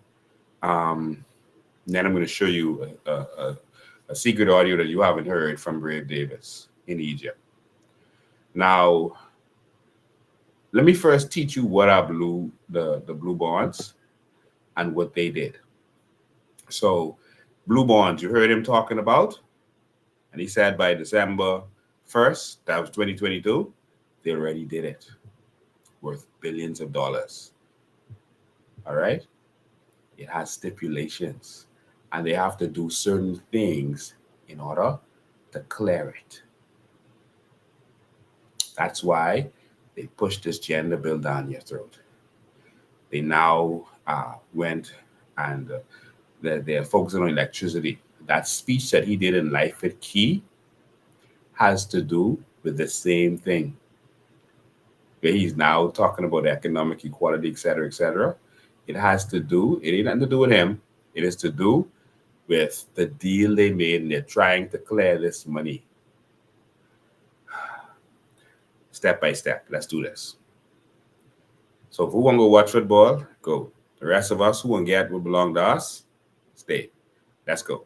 Then I'm going to show you a secret audio that you haven't heard from Brave Davis in Egypt. Now, let me first teach you what are the blue bonds and what they did. So, blue bonds, you heard him talking about, and he said by December 1st, that was 2022, they already did it, worth billions of dollars. All right? It has stipulations, and they have to do certain things in order to clear it. That's why they pushed this gender bill down your throat. They now went and they're focusing on electricity. That speech that he did in Lyford Key has to do with the same thing. where he's now talking about economic equality, et cetera, et cetera. It ain't nothing to do with him. It is to do with the deal they made, and they're trying to clear this money. Step by step, let's do this. So if we want to go watch football, go. The rest of us who want to get what belong to us, stay. Let's go.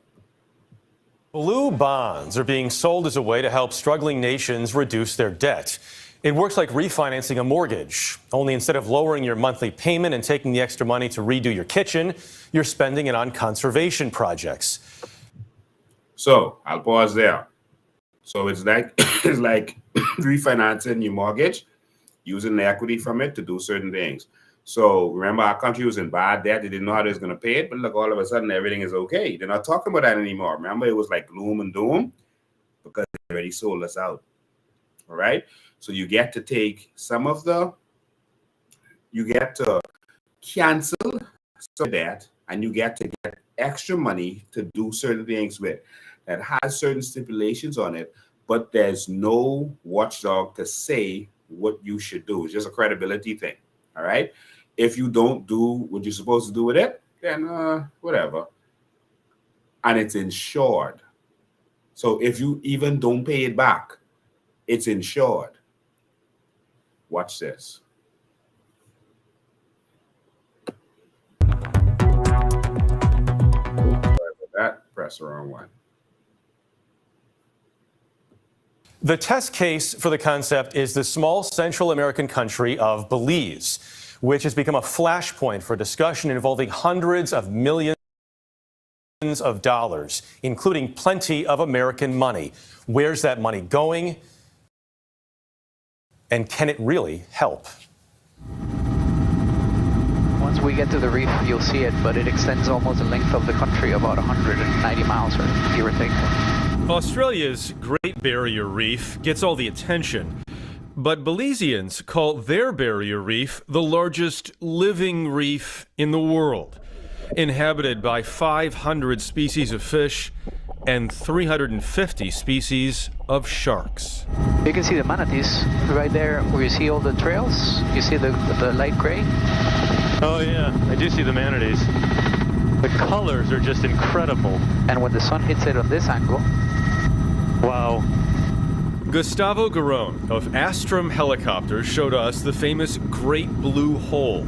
Blue bonds are being sold as a way to help struggling nations reduce their debt. It works like refinancing a mortgage, only instead of lowering your monthly payment and taking the extra money to redo your kitchen, you're spending it on conservation projects. So I'll pause there. So it's like refinancing your mortgage, using the equity from it to do certain things. So remember, our country was in bad debt. They didn't know how they was going to pay it, but look, all of a sudden everything is okay. They're not talking about that anymore. Remember, it was like gloom and doom because they already sold us out. All right. So you get to take you get to cancel some of that, and you get to get extra money to do certain things with that has certain stipulations on it, but there's no watchdog to say what you should do. It's just a credibility thing. All right. If you don't do what you're supposed to do with it, then whatever. And it's insured. So if you even don't pay it back, it's insured. Watch this. Sorry about that. Press the wrong one. The test case for the concept is the small Central American country of Belize, which has become a flashpoint for discussion involving hundreds of millions of dollars, including plenty of American money. Where's that money going? And can it really help? Once we get to the reef, you'll see it, but it extends almost the length of the country, about 190 miles, or give or take. Australia's Great Barrier Reef gets all the attention, but Belizeans call their barrier reef the largest living reef in the world, inhabited by 500 species of fish and 350 species of sharks. You can see the manatees right there where you see all the trails. You see the light gray? Oh yeah, I do see the manatees. The colors are just incredible. And when the sun hits it on this angle. Wow. Gustavo Garron of Astrum Helicopters showed us the famous Great Blue Hole,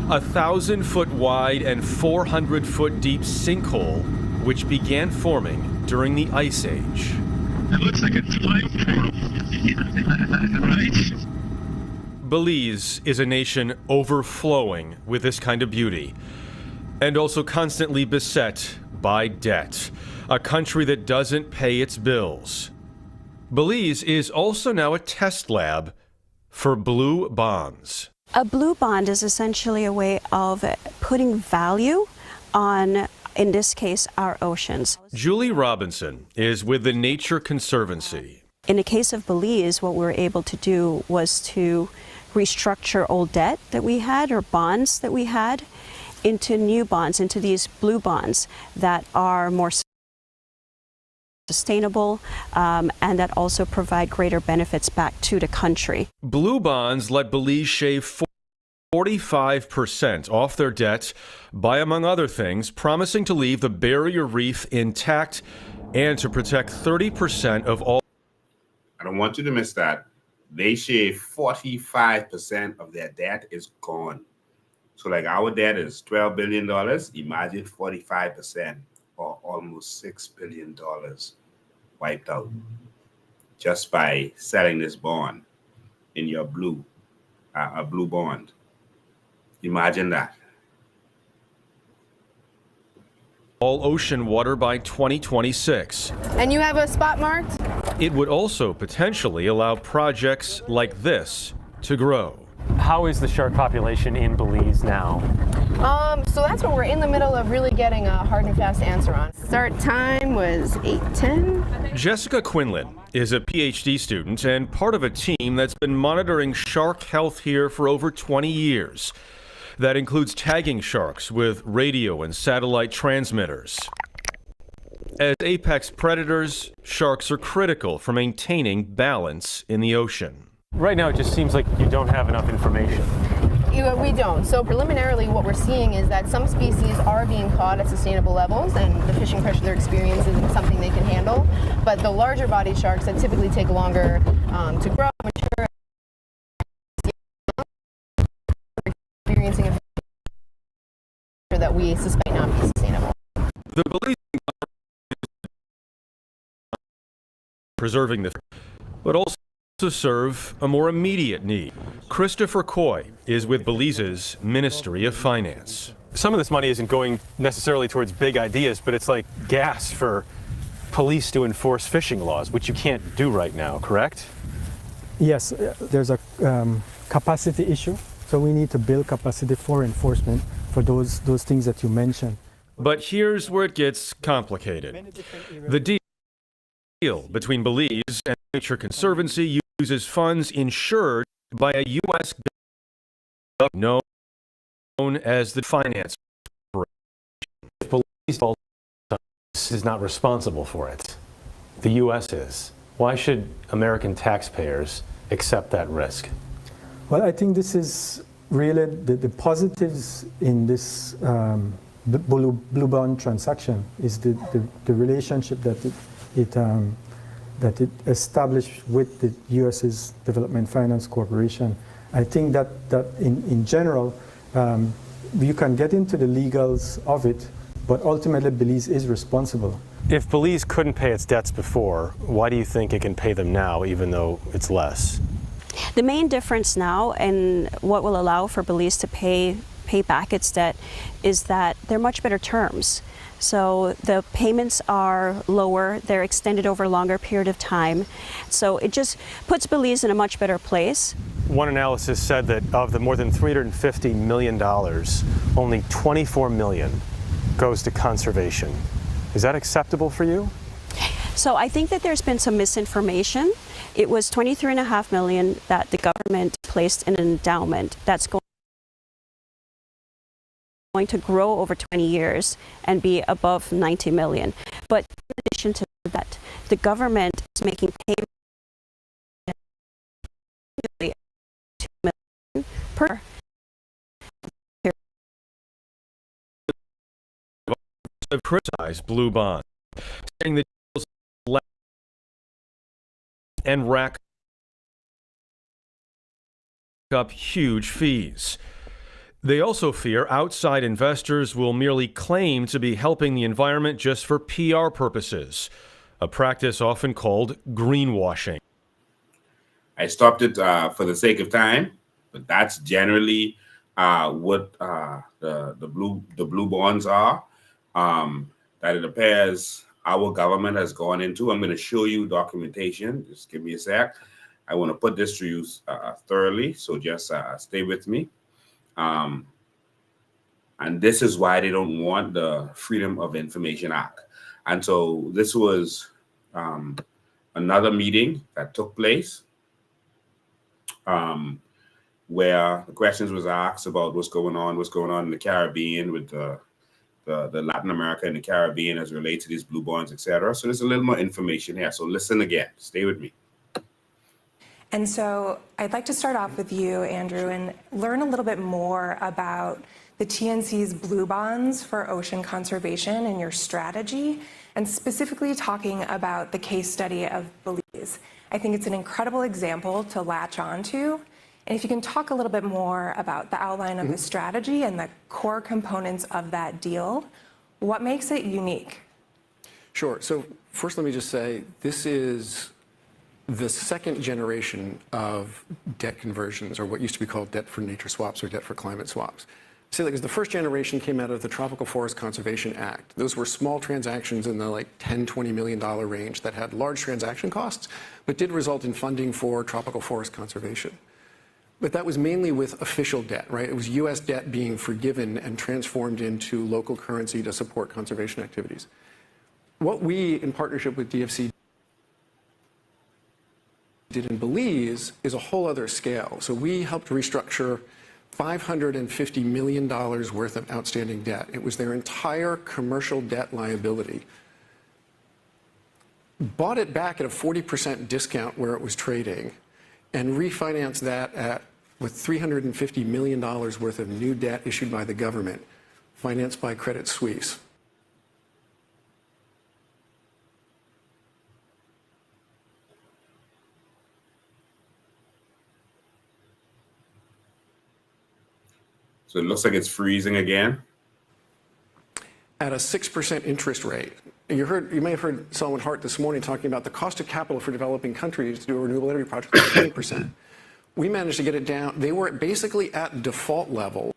1,000-foot wide and 400-foot deep sinkhole, which began forming during the Ice Age. It looks like it's right? Belize is a nation overflowing with this kind of beauty, and also constantly beset by debt, a country that doesn't pay its bills. Belize is also now a test lab for blue bonds. A blue bond is essentially a way of putting value on, in this case, our oceans. Julie Robinson is with the Nature Conservancy. In the case of Belize, what we were able to do was to restructure old debt that we had, or bonds that we had, into new bonds, into these blue bonds that are more sustainable and that also provide greater benefits back to the country. Blue bonds let Belize shave 45% off their debt by, among other things, promising to leave the barrier reef intact and to protect 30% of all. I don't want you to miss that. They shave 45% of their debt is gone. So like our debt is $12 billion. Imagine 45% or almost $6 billion wiped out just by selling this bond in your blue bond. Imagine that. All ocean water by 2026. And you have a spot marked? It would also potentially allow projects like this to grow. How is the shark population in Belize now? So that's what we're in the middle of really getting a hard and fast answer on. Start time was 8:10. Jessica Quinlan is a PhD student and part of a team that's been monitoring shark health here for over 20 years. That includes tagging sharks with radio and satellite transmitters. As apex predators, sharks are critical for maintaining balance in the ocean. Right now, it just seems like you don't have enough information. We don't. So preliminarily, what we're seeing is that some species are being caught at sustainable levels, and the fishing pressure they're experiencing is something they can handle. But the larger body sharks that typically take longer to grow, mature, experiencing a pressure that we suspect not be sustainable. The Belizean preserving the, but also to serve a more immediate need. Christopher Coy is with Belize's Ministry of Finance. Some of this money isn't going necessarily towards big ideas, but it's like gas for police to enforce fishing laws, which you can't do right now, correct? Yes, there's a capacity issue, so we need to build capacity for enforcement for those things that you mentioned. But here's where it gets complicated. The deal between Belize and Nature Conservancy uses funds insured by a U.S. government known as the Finance Corporation. Belize is not responsible for it. The U.S. is. Why should American taxpayers accept that risk? Well, I think this is really the positives in this blue bond transaction is the relationship that it established with the U.S.'s Development Finance Corporation. I think that in general, you can get into the legals of it, but ultimately Belize is responsible. If Belize couldn't pay its debts before, why do you think it can pay them now, even though it's less? The main difference now, and what will allow for Belize to pay back its debt, is that they're much better terms. So the payments are lower, they're extended over a longer period of time. So it just puts Belize in a much better place. One analysis said that of the more than $350 million, only $24 million goes to conservation. Is that acceptable for you? So I think that there's been some misinformation. It was $23.5 million that the government placed in an endowment that's going to grow over 20 years and be above 90 million. But in addition to that, the government is making payments $2 million per year. Have criticized Blue Bond, saying that and rack up huge fees. They also fear outside investors will merely claim to be helping the environment just for PR purposes, a practice often called greenwashing. I stopped it for the sake of time, but that's generally what the blue bonds are. That it appears our government has gone into. I'm going to show you documentation. Just give me a sec. I want to put this to you thoroughly, so just stay with me. And this is why they don't want the Freedom of Information Act. And so this was another meeting that took place where the questions was asked about what's going on in the Caribbean with the Latin America and the Caribbean as it relates to these blue bonds, etc. So there's a little more information here. So listen again. Stay with me. And so I'd like to start off with you, Andrew, and learn a little bit more about the TNC's blue bonds for ocean conservation and your strategy, and specifically talking about the case study of Belize. I think it's an incredible example to latch onto. And if you can talk a little bit more about the outline of the strategy and the core components of that deal, what makes it unique? Sure. So first, let me just say, this is the second generation of debt conversions, or what used to be called debt for nature swaps or debt for climate swaps. So because the first generation came out of the Tropical Forest Conservation Act. Those were small transactions in the like $10, $20 million range that had large transaction costs, but did result in funding for tropical forest conservation. But that was mainly with official debt, right? It was US debt being forgiven and transformed into local currency to support conservation activities. What we, in partnership with DFC, did in Belize is a whole other scale. So we helped restructure $550 million worth of outstanding debt. It was their entire commercial debt liability. Bought it back at a 40% discount where it was trading, and refinance that with $350 million worth of new debt issued by the government, financed by Credit Suisse. So it looks like it's freezing again. At a 6% interest rate. You may have heard Solomon Hart this morning talking about the cost of capital for developing countries to do a renewable energy project is 20%. We managed to get it down. They were basically at default level.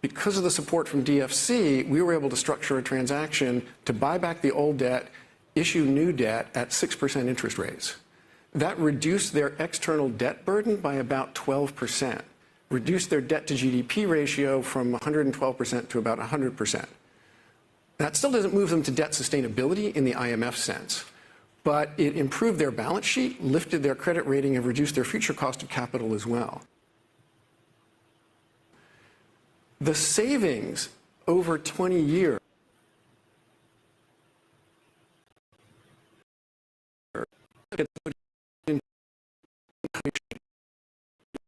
Because of the support from DFC, we were able to structure a transaction to buy back the old debt, issue new debt at 6% interest rates. That reduced their external debt burden by about 12%, reduced their debt to GDP ratio from 112% to about 100%. That still doesn't move them to debt sustainability in the IMF sense, but it improved their balance sheet, lifted their credit rating, and reduced their future cost of capital as well. The savings over 20 years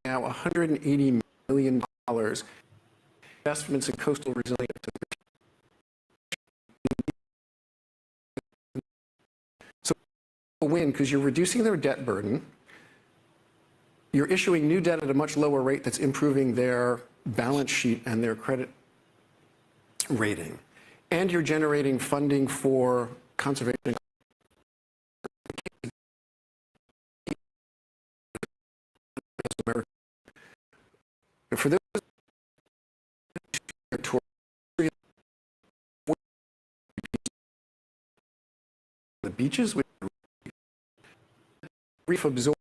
now $180 million investments in coastal resilience. So a win because you're reducing their debt burden, you're issuing new debt at a much lower rate that's improving their balance sheet and their credit rating, and you're generating funding for conservation. For those the beaches, with reef absorbing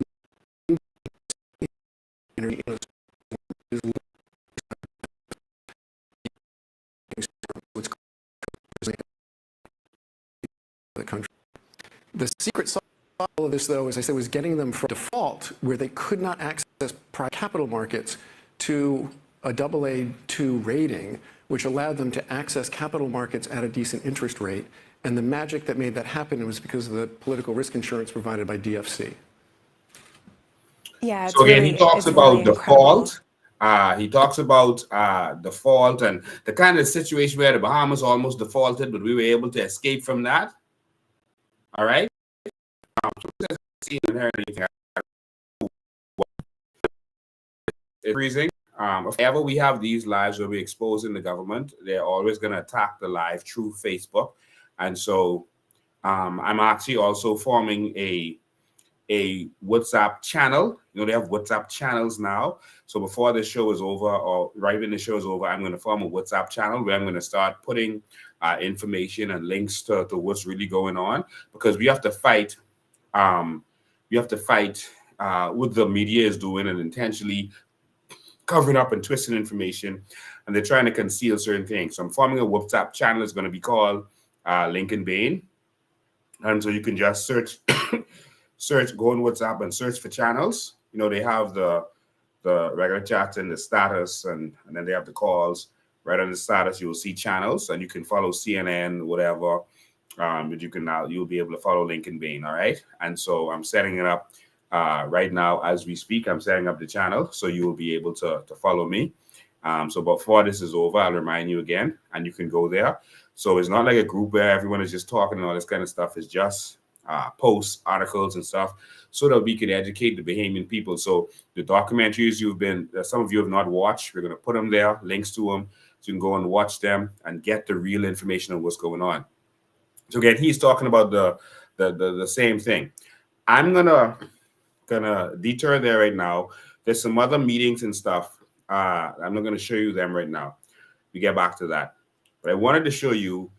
energy the country. The secret sauce of all of this, though, as I said, was getting them from default, where they could not access private capital markets, to a AA2 rating, which allowed them to access capital markets at a decent interest rate. And the magic that made that happen was because of the political risk insurance provided by DFC. Yeah. So again, really, he talks about really default. He talks about default and the kind of situation where the Bahamas almost defaulted, but we were able to escape from that. All right. Freezing. If ever we have these lives where we're exposing the government, they're always going to attack the live through Facebook. And so I'm actually also forming a WhatsApp channel. You know, they have WhatsApp channels now. So before the show is over, or right when the show is over, I'm going to form a WhatsApp channel where I'm going to start putting information and links to what's really going on, because we have to fight. We have to fight what the media is doing and intentionally covering up and twisting information, and they're trying to conceal certain things. So I'm forming a WhatsApp channel. It's going to be called Lincoln Bain, and so you can just search, go on WhatsApp and search for channels. You know, they have the regular chat and the status, and then they have the calls. Right on the status, you will see channels, and you can follow CNN, whatever. But you'll be able to follow Lincoln Bain. All right, and so I'm setting it up. Right now, as we speak, I'm setting up the channel, so you will be able to follow me. So before this is over, I'll remind you again, and you can go there. So it's not like a group where everyone is just talking and all this kind of stuff. It's just posts, articles, and stuff, so that we can educate the Bahamian people. So the documentaries some of you have not watched, we're going to put them there, links to them, so you can go and watch them and get the real information of what's going on. So again, he's talking about the same thing. I'm gonna detour there right now. There's some other meetings and stuff. I'm not gonna show you them right now. We get back to that. But I wanted to show you.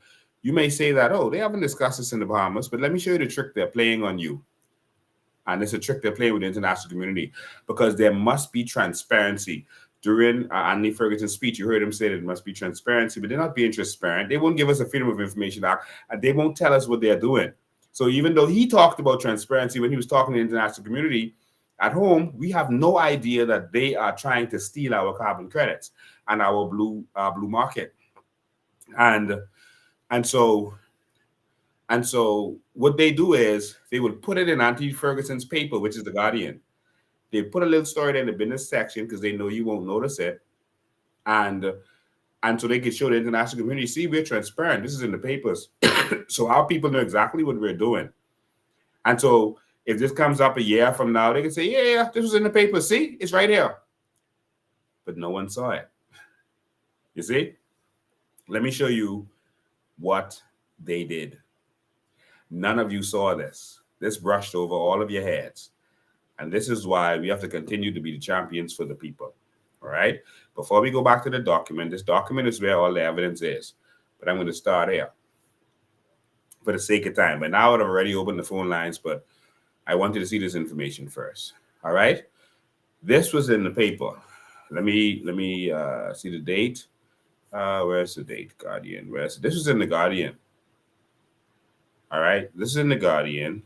You may say that, oh, they haven't discussed this in the Bahamas, but let me show you the trick they're playing on you. And it's a trick they're playing with the international community, because there must be transparency. During Anthony Ferguson's speech, you heard him say that there must be transparency, but they're not being transparent. They won't give us a Freedom of Information Act, and they won't tell us what they're doing. So even though he talked about transparency when he was talking to the international community, at home, we have no idea that they are trying to steal our carbon credits and our blue market. And so And so what they do is they will put it in Auntie Ferguson's paper, which is The Guardian. They put a little story there in the business section because they know you won't notice it. And so they can show the international community, see, we're transparent. This is in the papers. So our people know exactly what we're doing. And so if this comes up a year from now, they can say, yeah, this was in the paper. See, it's right here. But no one saw it. You see? Let me show you what they did. None of you saw this. This brushed over all of your heads. And this is why we have to continue to be the champions for the people. All right? Before we go back to the document, this document is where all the evidence is. But I'm going to start here for the sake of time. But now I've already opened the phone lines, but I wanted to see this information first. All right? This was in the paper. Let me see the date. Where's the date? Guardian. This was in the Guardian. All right? This is in the Guardian.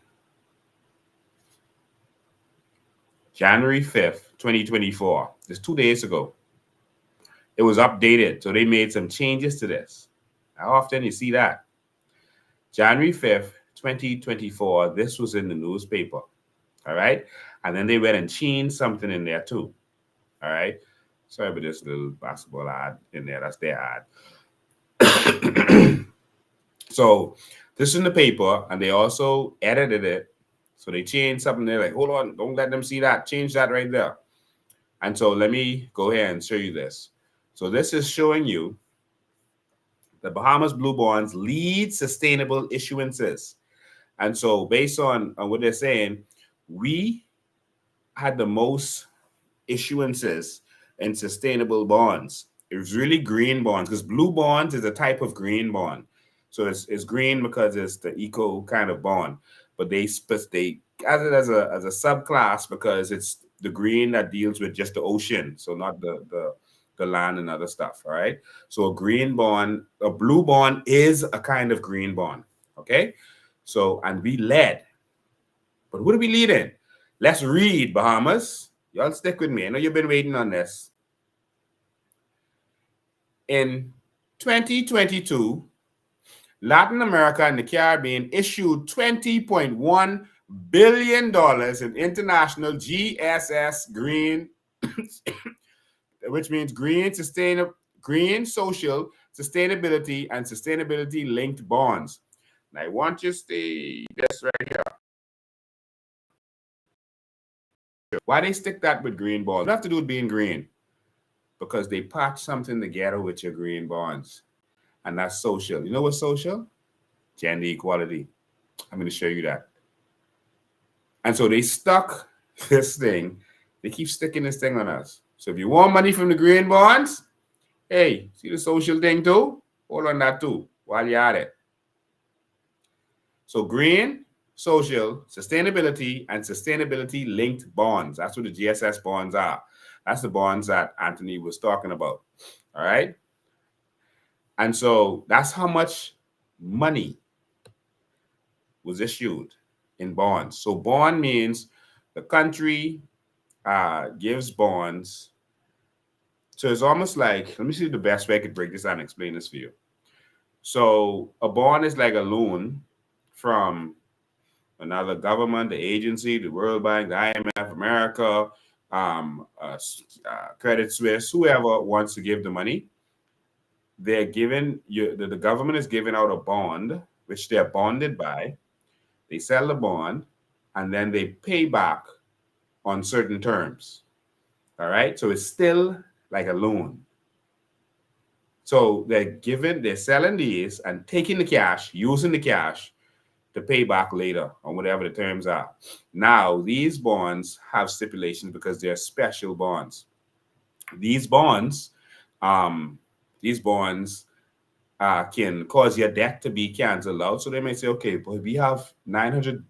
January 5th, 2024. This 2 days ago. It was updated, so they made some changes to this. How often you see that? January 5th, 2024, this was in the newspaper. All right? And then they went and changed something in there too. All right? Sorry about this little basketball ad in there. That's their ad. So this is in the paper, and they also edited it. So they changed something there, like, hold on, don't let them see that. Change that right there. And so let me go ahead and show you this. So this is showing you the Bahamas Blue Bonds lead sustainable issuances. And so based on what they're saying, we had the most issuances in sustainable bonds. It was really green bonds, because blue bonds is a type of green bond. So it's green because it's the eco kind of bond. But they add it as a subclass because it's the green that deals with just the ocean, so not the land and other stuff. All right. So a green bond, a blue bond is a kind of green bond. Okay. So, and we led. But who do we lead in? Let's read, Bahamas. Y'all stick with me. I know you've been waiting on this. In 2022, Latin America and the Caribbean issued $20.1 billion in international GSS green, which means green, social, sustainability, and sustainability-linked bonds. And I want you to see this right here. Why they stick that with green bonds? It have to do with being green. Because they patch something together with your green bonds. And that's social. You know what's social? Gender equality. I'm going to show you that. And so they stuck this thing. They keep sticking this thing on us. So if you want money from the green bonds, hey, see the social thing too? Hold on that too while you're at it. So green, social, sustainability, and sustainability-linked bonds. That's what the GSS bonds are. That's the bonds that Anthony was talking about. All right? And so that's how much money was issued in bonds. So bond means the country gives bonds. So it's almost like, let me see the best way I could break this down and explain this for you. So a bond is like a loan from another government, the agency, the World Bank, the IMF, America, Credit Suisse, whoever wants to give the money. They're given you, the government is giving out a bond, which they're bonded by. They sell the bond, and then they pay back on certain terms. All right, so it's still like a loan. So they're selling these and taking the cash, using the cash to pay back later on whatever the terms are. Now, these bonds have stipulations because they're special bonds. These bonds can cause your debt to be canceled out. So they may say, okay, but we have $900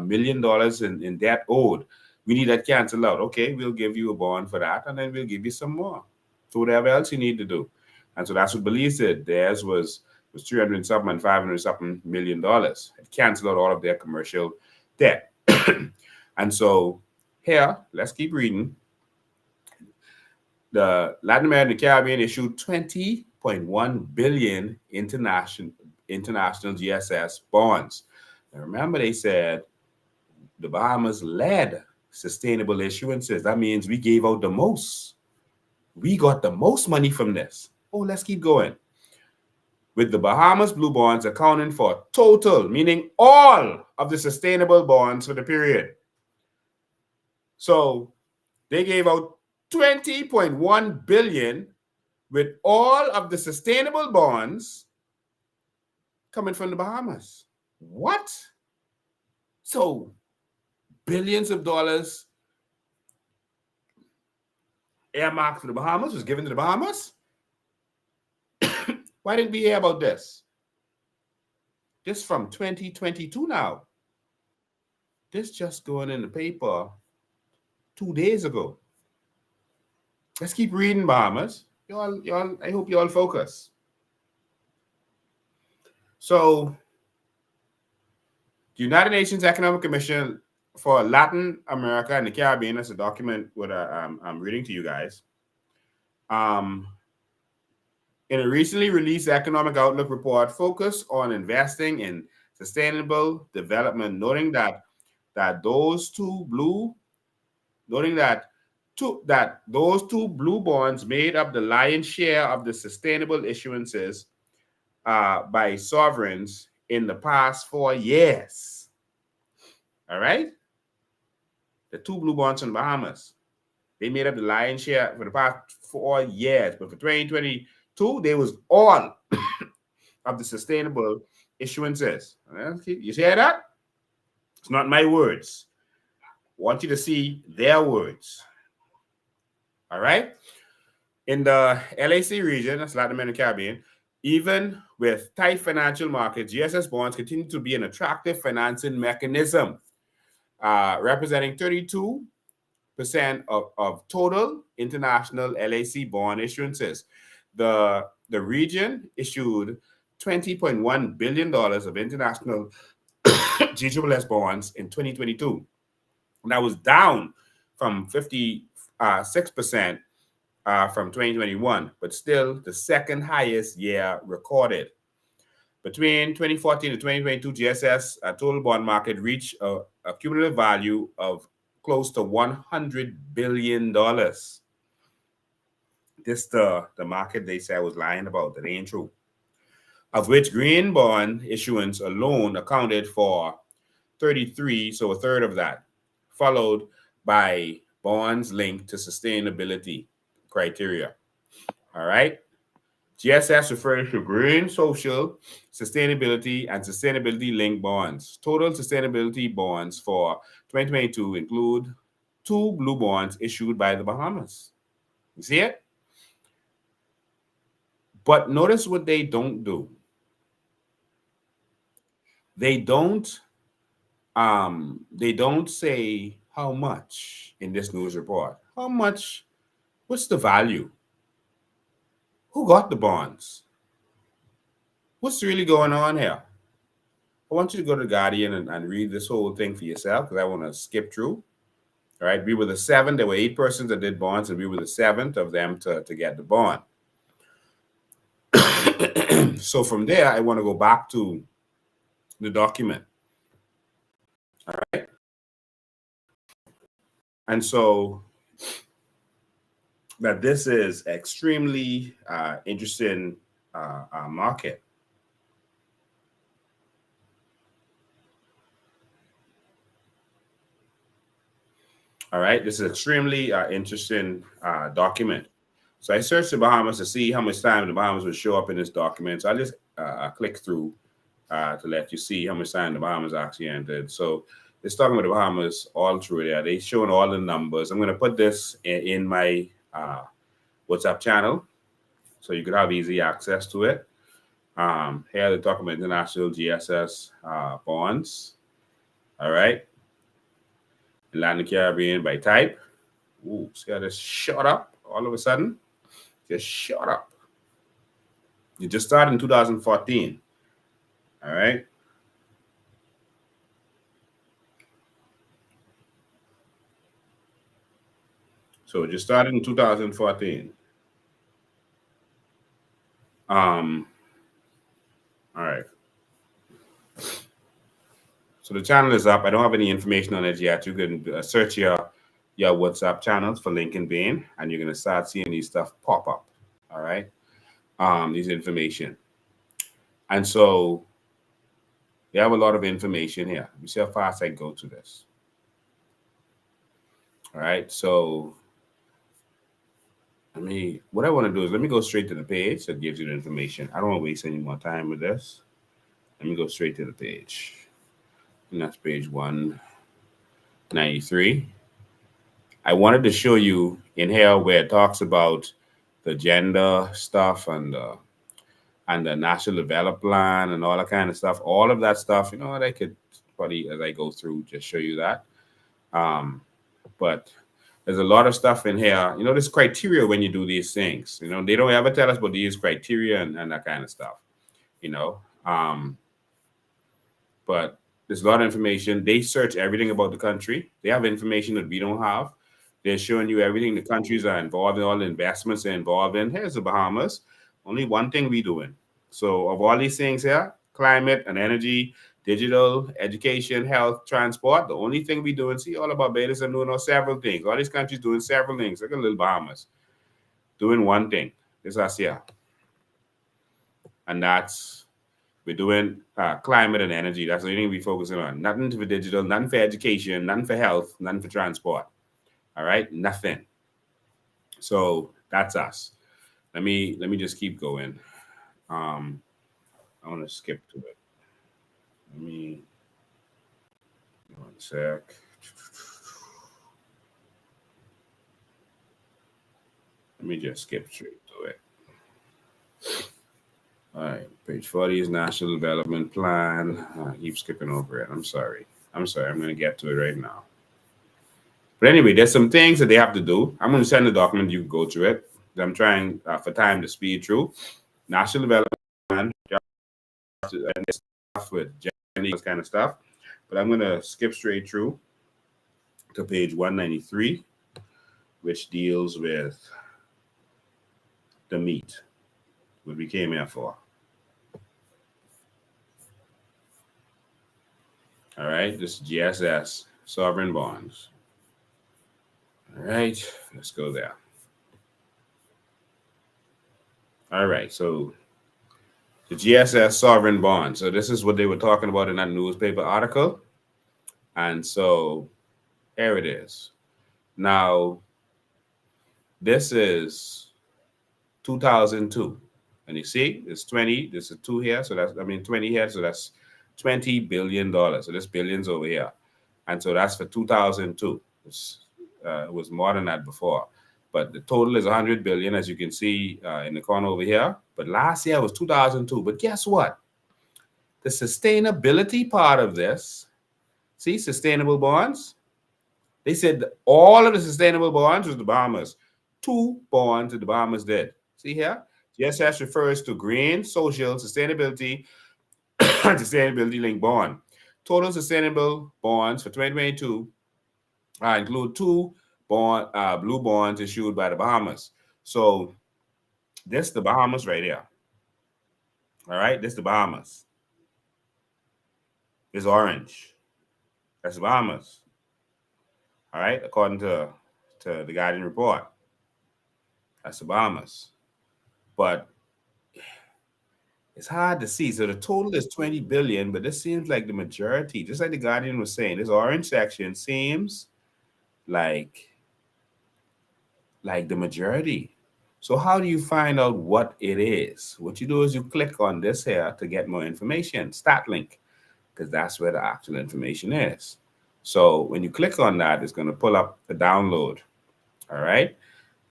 million in debt owed. We need that canceled out. Okay, we'll give you a bond for that, and then we'll give you some more for whatever else you need to do. And so that's what Belize did. Theirs was 300 something and 500 something million dollars. It canceled out all of their commercial debt. And so here, let's keep reading. The Latin America and the Caribbean issued $20.1 billion international GSS bonds. Now remember, they said the Bahamas led sustainable issuances. That means we gave out the most. We got the most money from this. Oh, let's keep going. With the Bahamas blue bonds accounting for total, meaning all of the sustainable bonds for the period. So they gave out 20.1 billion with all of the sustainable bonds coming from the Bahamas. What? So billions of dollars earmarked for the Bahamas was given to the Bahamas? Why didn't we hear about this? This from 2022 now. This just going in the paper 2 days ago. Let's keep reading, Bahamas. Y'all, I hope you all focus. So, the United Nations Economic Commission for Latin America and the Caribbean, that's a document what I'm reading to you guys. In a recently released economic outlook report, focused on investing in sustainable development, noting that those two blue bonds made up the lion's share of the sustainable issuances by sovereigns in the past 4 years. All right? The two blue bonds in Bahamas, they made up the lion's share for the past 4 years. But for 2022, they was all of the sustainable issuances. You hear that? It's not my words. I want you to see their words. All right? In the LAC region, that's Latin American Caribbean, even with tight financial markets, GSS bonds continue to be an attractive financing mechanism, representing 32% of total international LAC bond issuances. The region issued $20.1 billion of international GSS bonds in 2022. And that was down from 56% from 2021, but still the second highest year recorded. Between 2014 and 2022, GSS total bond market reached a cumulative value of close to $100 billion. This the market they said was lying about. That ain't true. Of which green bond issuance alone accounted for 33, so a third of that, followed by bonds linked to sustainability criteria. All right. GSS refers to green, social, sustainability, and sustainability-linked bonds. Total sustainability bonds for 2022 include 2 blue bonds issued by the Bahamas. You see it? But notice what they don't do. They don't say how much in this news report. How much? What's the value? Who got the bonds? What's really going on here? I want you to go to Guardian and read this whole thing for yourself, because I want to skip through. All right, we were the 7. There were 8 persons that did bonds, and we were the 7th of them to get the bond. So from there, I want to go back to the document. All right. And so that this is extremely interesting market. All right, this is extremely interesting document. So I searched the Bahamas to see how much time the Bahamas would show up in this document. So I just click through to let you see how much time the Bahamas actually entered. So it's talking about the Bahamas all through there. They're showing all the numbers. I'm going to put this in my WhatsApp channel so you could have easy access to it. Here they're talking about international GSS bonds. All right. In Latin Caribbean by type. Ooh, see how this shot up all of a sudden? Just shot up. It just started in 2014. All right. So it just started in 2014. All right. So the channel is up. I don't have any information on it yet. You can search your WhatsApp channels for Lincoln Bain, and you're going to start seeing these stuff pop up. All right. These information. And so they have a lot of information here. You see how fast I go to this. All right. So what I want to do is let me go straight to the page that gives you the information. I don't want to waste any more time with this. Let me go straight to the page. And that's page 193. I wanted to show you in here where it talks about the gender stuff and the National Development Plan and all that kind of stuff. All of that stuff, you know what, I could probably, as I go through, just show you that. But there's a lot of stuff in here. You know, there's criteria when you do these things. You know, they don't ever tell us about these criteria and that kind of stuff, you know. But there's a lot of information. They search everything about the country. They have information that we don't have. They're showing you everything the countries are involved in, all the investments they're involved in. Here's the Bahamas. Only one thing we doing. So of all these things here, climate and energy, digital, education, health, transport, the only thing we doing, see, all about Barbados and doing several things. All these countries doing several things. Look at little Bahamas. Doing one thing. This is us here. And that's, we're doing climate and energy. That's the only thing we're focusing on. Nothing for digital, nothing for education, nothing for health, nothing for transport. All right, nothing. So that's us. Let me just keep going. I want to skip to it. Let me 1 sec. Let me just skip straight to it. All right, page 40 is National Development Plan. I keep skipping over it. I'm sorry. I'm going to get to it right now. But anyway, there's some things that they have to do. I'm going to send the document. You can go through it. I'm trying for time to speed through. National Development Plan, and stuff with this kind of stuff. But I'm going to skip straight through to page 193, which deals with the meat, what we came here for. All right, this is GSS, sovereign bonds. All right, let's go there. All right, so the GSS sovereign bond. So this is what they were talking about in that newspaper article. And so here it is. Now, this is 2002. And you see, it's 20, there's a 2 here. So that's, 20 here. So that's $20 billion. So this billion's over here. And so that's for 2002. It was more than that before. But the total is 100 billion, as you can see in the corner over here. But last year was 2002. But guess what? The sustainability part of this, see, sustainable bonds. They said all of the sustainable bonds was the Bahamas. 2 bonds that the Bahamas did. See here? GSS refers to green, social, sustainability, sustainability linked bond. Total sustainable bonds for 2022 include 2 blue bonds issued by the Bahamas. So this is the Bahamas right here. All right, this is the Bahamas. It's orange. That's the Bahamas. All right, according to the Guardian report. That's the Bahamas. But it's hard to see. So the total is 20 billion, but this seems like the majority, just like the Guardian was saying, this orange section seems like the majority. So how do you find out what it is? What you do is you click on this here to get more information, stat link, because that's where the actual information is. So when you click on that, it's going to pull up the download. All right.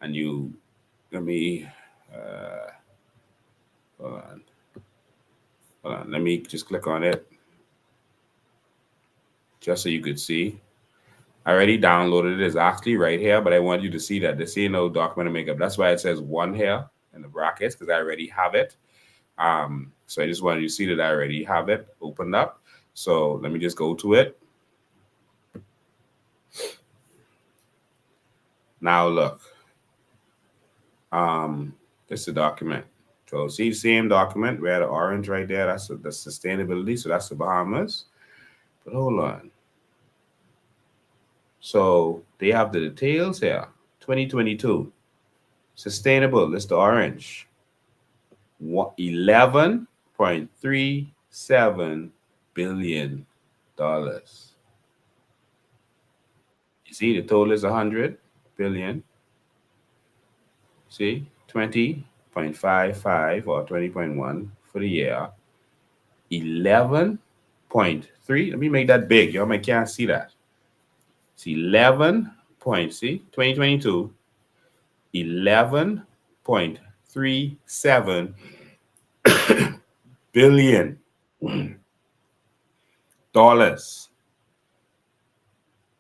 And let me, hold on. Let me just click on it just so you could see. I already downloaded it. It's actually right here, but I want you to see that. This ain't no document of makeup. That's why it says 1 here in the brackets, because I already have it. So I just wanted you to see that I already have it opened up. So let me just go to it. Now look. This is the document. So see the same document, we had the orange right there. That's the sustainability. So that's the Bahamas. But hold on. So they have the details here. 2022. Sustainable. That's the orange. $11.37 billion. You see, the total is 100 billion. See, 20.55 or 20.1 for the year. 11.3. Let me make that big. Y'all may can't see that. See, 11 point, see, 2022, 11.37 billion dollars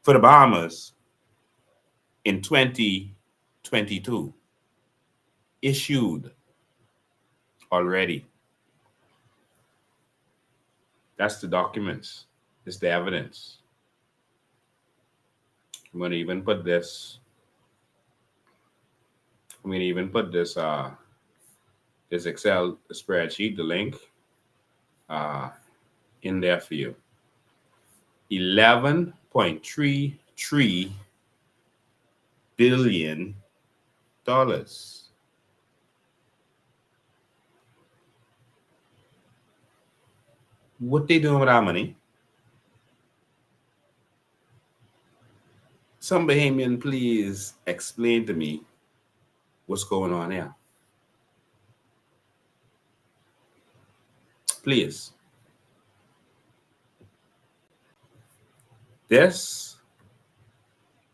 for the Bahamas in 2022 issued already. That's the documents. It's the evidence. I'm going to even put this. I'm going to even put this this Excel spreadsheet, the link, in there for you. $11.33 billion. What they doing with our money? Some Bahamian, please explain to me what's going on here. Please. This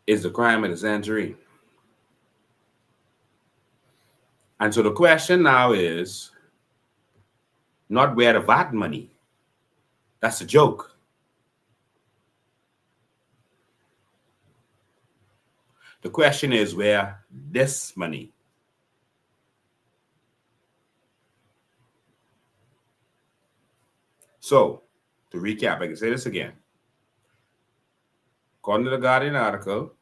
is the crime of the century. And so the question now is not where the VAT money. That's a joke. The question is where this money. So, to recap, I can say this again. According to the Guardian article,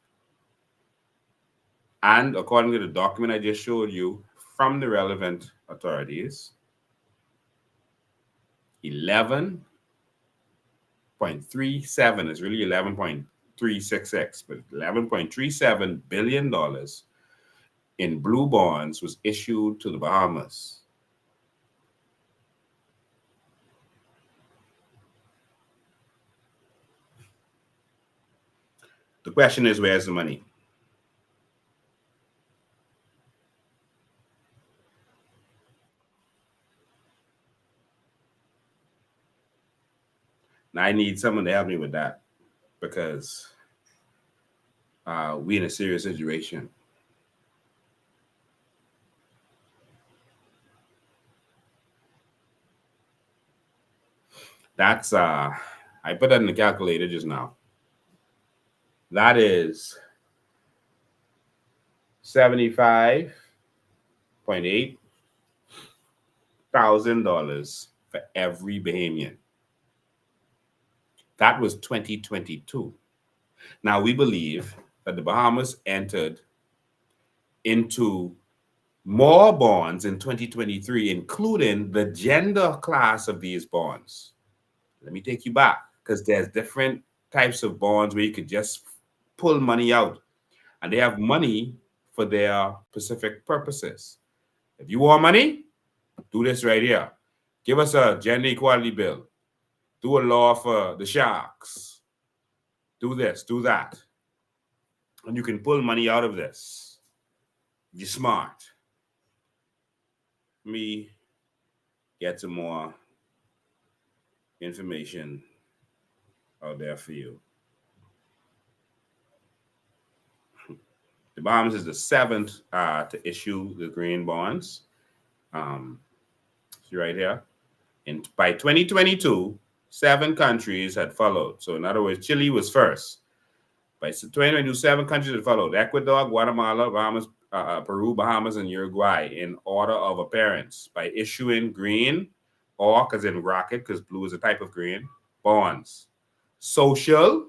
and according to the document I just showed you from the relevant authorities, 11.37 is really 11.366, but $11.37 billion in blue bonds was issued to the Bahamas. The question is, where's the money? Now, I need someone to help me with that because we're in a serious situation. That's, I put that in the calculator just now. That is $75.8 thousand for every Bahamian. That was 2022. Now we believe that the Bahamas entered into more bonds in 2023, including the gender class of these bonds. Let me take you back, because there's different types of bonds where you could just pull money out, and they have money for their specific purposes. If you want money, do this right here. Give us a gender equality bill. Do a law for the sharks. Do this, do that. And you can pull money out of this. You're smart. Let me get some more information out there for you. The Bahamas is the 7th to issue the green bonds. See right here. And by 2022, 7 countries had followed. So in other words, Chile was first. By 2022, 7 countries had followed: Ecuador, Guatemala, Bahamas, Peru, Bahamas, and Uruguay in order of appearance by issuing green, or, because in rocket, because blue is a type of green, bonds. Social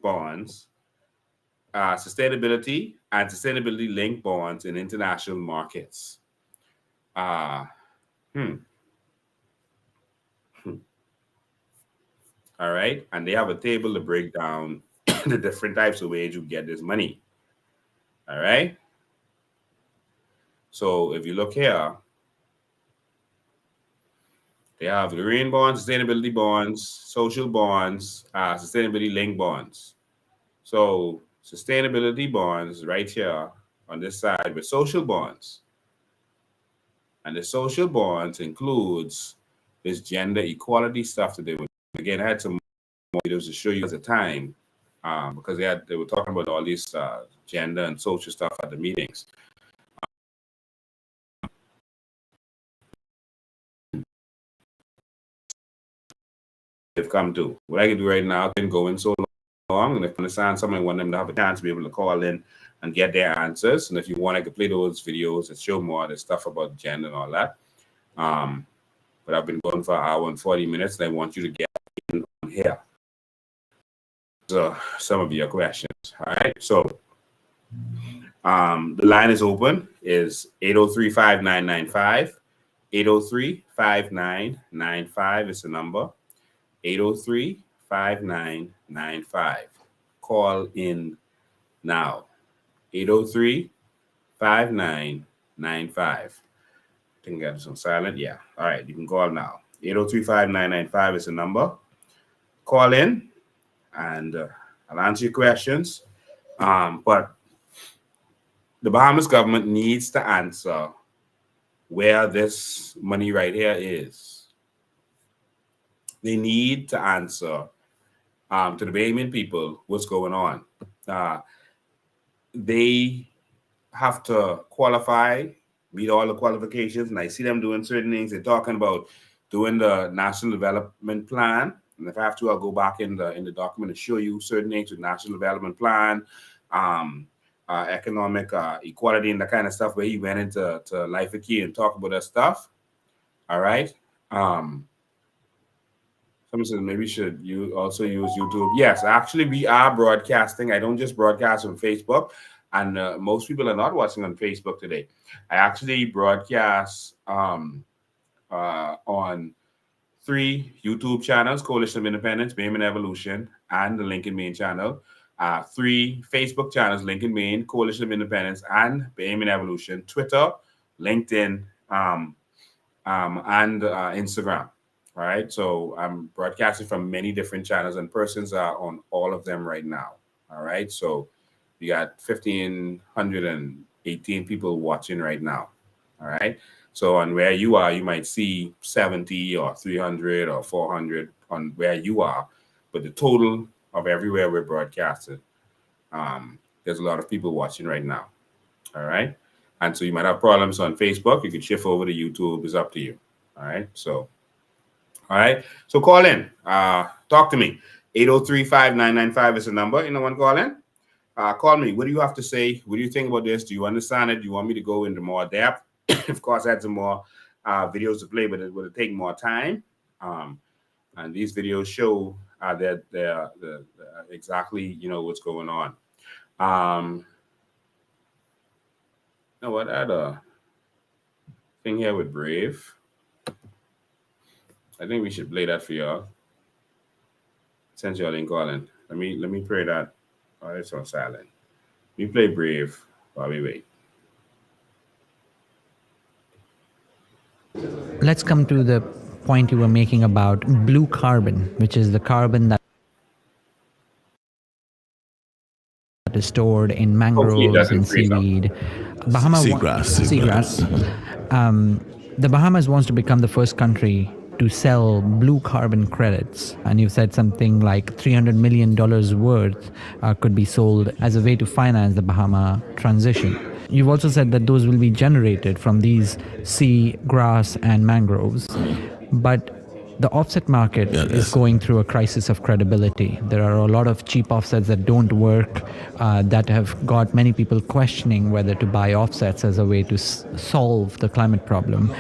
bonds, sustainability, and sustainability-linked bonds in international markets. All right. And they have a table to break down the different types of ways you get this money. All right. So if you look here, they have the green bonds, sustainability bonds, social bonds, sustainability linked bonds. So sustainability bonds right here on this side with social bonds. And the social bonds includes this gender equality stuff that they would, again, I had some more videos to show you at the time because they were talking about all these gender and social stuff at the meetings. They've come to. What I can do right now, I've been going so long, and if I understand something, I want them to have a chance to be able to call in and get their answers. And if you want, I could play those videos that show more of the stuff about gender and all that. But I've been going for an hour and 40 minutes, and I want you to get in on here. So some of your questions. All right. So the line is open, is 803-5995. 803-5995 is the number. 803-5995. Call in now. 803-5995. I think that's on silent. Yeah. All right. You can call now. 803-5995 is the number. Call in and I'll answer your questions. But the Bahamas government needs to answer where this money right here is. They need to answer to the Bahamian people what's going on. They have to qualify, meet all the qualifications, and I see them doing certain things. They're talking about doing the National Development Plan. And if I have to, I'll go back in the document and show you certain things with National Development Plan, economic equality and that kind of stuff, where he went into Lyford and talked about that stuff. All right. Someone says maybe you also use YouTube. Yes, actually we are broadcasting. I don't just broadcast on Facebook, and most people are not watching on Facebook today. I actually broadcast on 3 YouTube channels: Coalition of Independence, Bahamian Evolution, and the Lincoln Main channel. 3 Facebook channels: Lincoln Main, Coalition of Independence, and Bahamian Evolution. Twitter, LinkedIn, and Instagram. All right, so I'm broadcasting from many different channels, and persons are on all of them right now. All right, so we got 1,518 people watching right now. All right, so on where you are, you might see 70 or 300 or 400 on where you are, but the total of everywhere we're broadcasting, there's a lot of people watching right now. All right, and so you might have problems on Facebook. You can shift over to YouTube. It's up to you. All right, so. All right. So call in. Talk to me. 803-5995 is the number. Anyone call in? Call me. What do you have to say? What do you think about this? Do you understand it? Do you want me to go into more depth? Of course, I had some more videos to play, but it would take more time. And these videos show that they're exactly, what's going on. You know what? I had a thing here with Brave. I think we should play that for y'all. Since y'all ain't calling, let me pray that. Oh, it's on silent. We play Brave while we wait. Let's come to the point you were making about blue carbon, which is the carbon that is stored in mangroves and seaweed. Seagrass. The Bahamas wants to become the first country to sell blue carbon credits, and you've said something like $300 million worth could be sold as a way to finance the Bahama transition. You've also said that those will be generated from these sea grass and mangroves, but the offset market is going through a crisis of credibility. There are a lot of cheap offsets that don't work, that have got many people questioning whether to buy offsets as a way to solve the climate problem.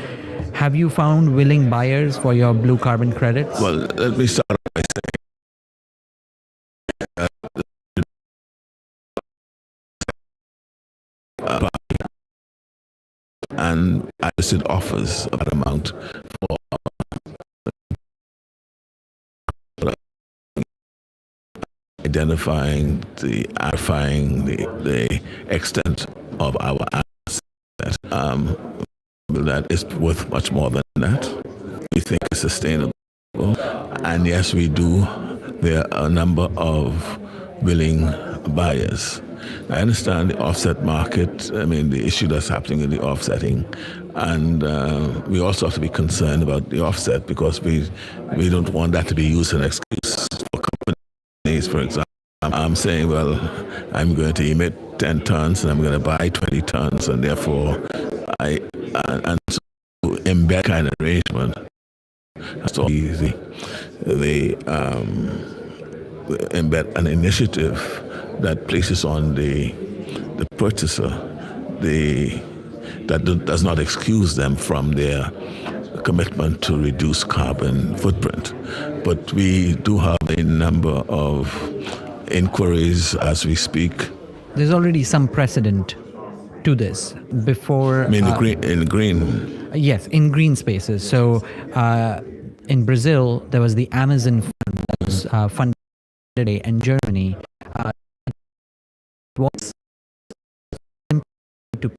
Have you found willing buyers for your blue carbon credits? Well, let me start by saying and I listed offers of that amount for identifying, the extent of our asset. That is worth much more than that. We think it's sustainable. And yes, we do. There are a number of willing buyers. I understand the offset market, the issue that's happening in the offsetting. And we also have to be concerned about the offset because we don't want that to be used as an excuse for companies, for example. I'm saying, well, I'm going to emit 10 tons and I'm going to buy 20 tons, and therefore and so embed kind of arrangement. That's all easy. They embed an initiative that places on the purchaser that does not excuse them from their commitment to reduce carbon footprint. But we do have a number of inquiries as we speak. There's already some precedent to this before. In the green. Yes, in green spaces. So in Brazil, there was the Amazon Fund that was funded today, and Germany was to.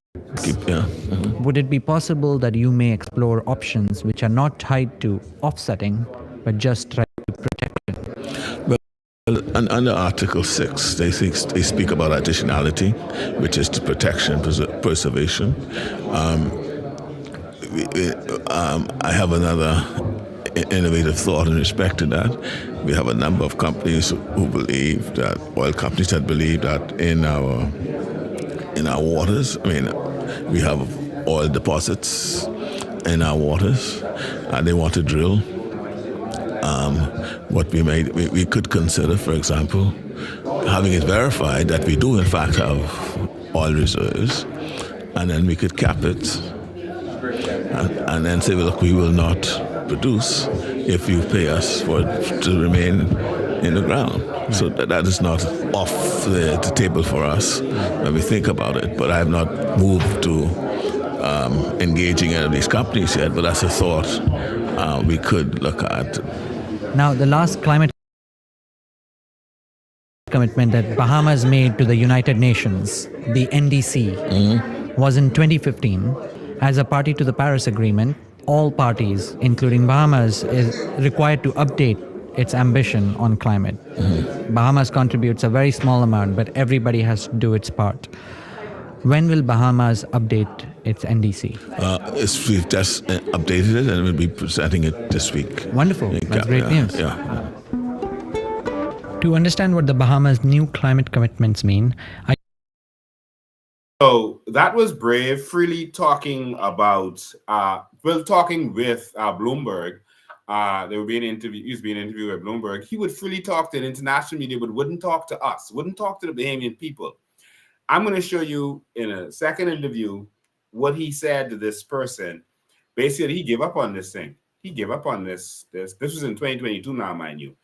Would it be possible that you may explore options which are not tied to offsetting, but just try to protect it? Well, under Article 6, they speak about additionality, which is to protection, preservation. I have another innovative thought in respect to that. We have a number of companies who believe that, oil companies that believe that in our waters, we have oil deposits in our waters, and they want to drill. What we could consider, for example, having it verified that we do in fact have oil reserves, and then we could cap it, and then say, well, look, we will not produce if you pay us for it to remain in the ground. So that is not off the table for us when we think about it. But I have not moved to engaging any of these companies yet, but that's a thought we could look at. Now, the last climate commitment that Bahamas made to the United Nations, the NDC, was in 2015. As a party to the Paris Agreement, all parties, including Bahamas, is required to update its ambition on climate. Bahamas contributes a very small amount, but everybody has to do its part. When will Bahamas update its NDC? We've just updated it, and we'll be presenting it this week. Wonderful. That's great news. Yeah. To understand what the Bahamas' new climate commitments mean, So that was Brave freely talking about, talking with Bloomberg. There would be an interview. He was being interviewed by Bloomberg. He would freely talk to the international media, but wouldn't talk to us. Wouldn't talk to the Bahamian people. I'm going to show you in a second interview what he said to this person. Basically, he gave up on this thing. He gave up on this. This was in 2022 now, mind you.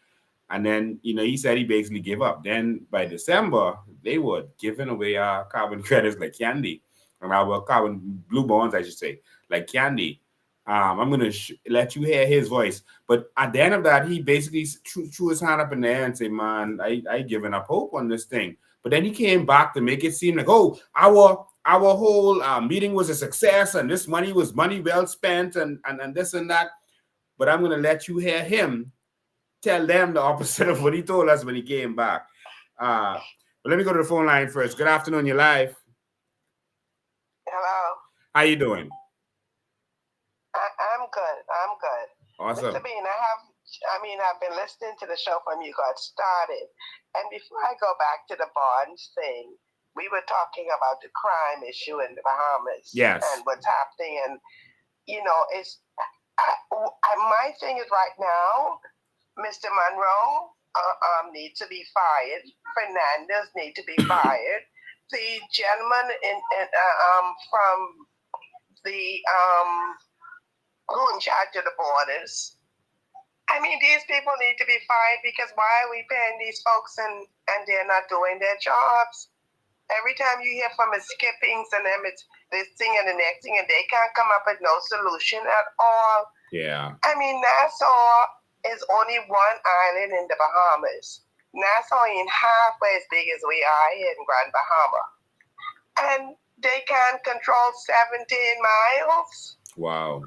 And then, he said he basically gave up. Then by December, they were giving away our carbon credits like candy. And our carbon blue bonds, I should say, like candy. I'm going to let you hear his voice. But at the end of that, he basically threw his hand up in the air and said, man, I given up hope on this thing. But then he came back to make it seem like, our whole meeting was a success, and this money was money well spent, and this and that. But I'm going to let you hear him tell them the opposite of what he told us when he came back. But let me go to the phone line first. Good afternoon, you're live. Hello. How you doing? I'm good. Awesome. Mr. Bean, I've been listening to the show from you got started. And before I go back to the bonds thing, we were talking about the crime issue in the Bahamas. Yes. And what's happening. And, my thing is right now, Mr. Monroe needs to be fired. Fernandez needs to be fired. The gentleman from the who in charge of the borders. These people need to be fired because why are we paying these folks and they're not doing their jobs? Every time you hear from the skippings and them, it's this thing and the next thing, and they can't come up with no solution at all. Yeah. Nassau is only one island in the Bahamas. Nassau ain't halfway as big as we are here in Grand Bahama. And they can't control 17 miles. Wow.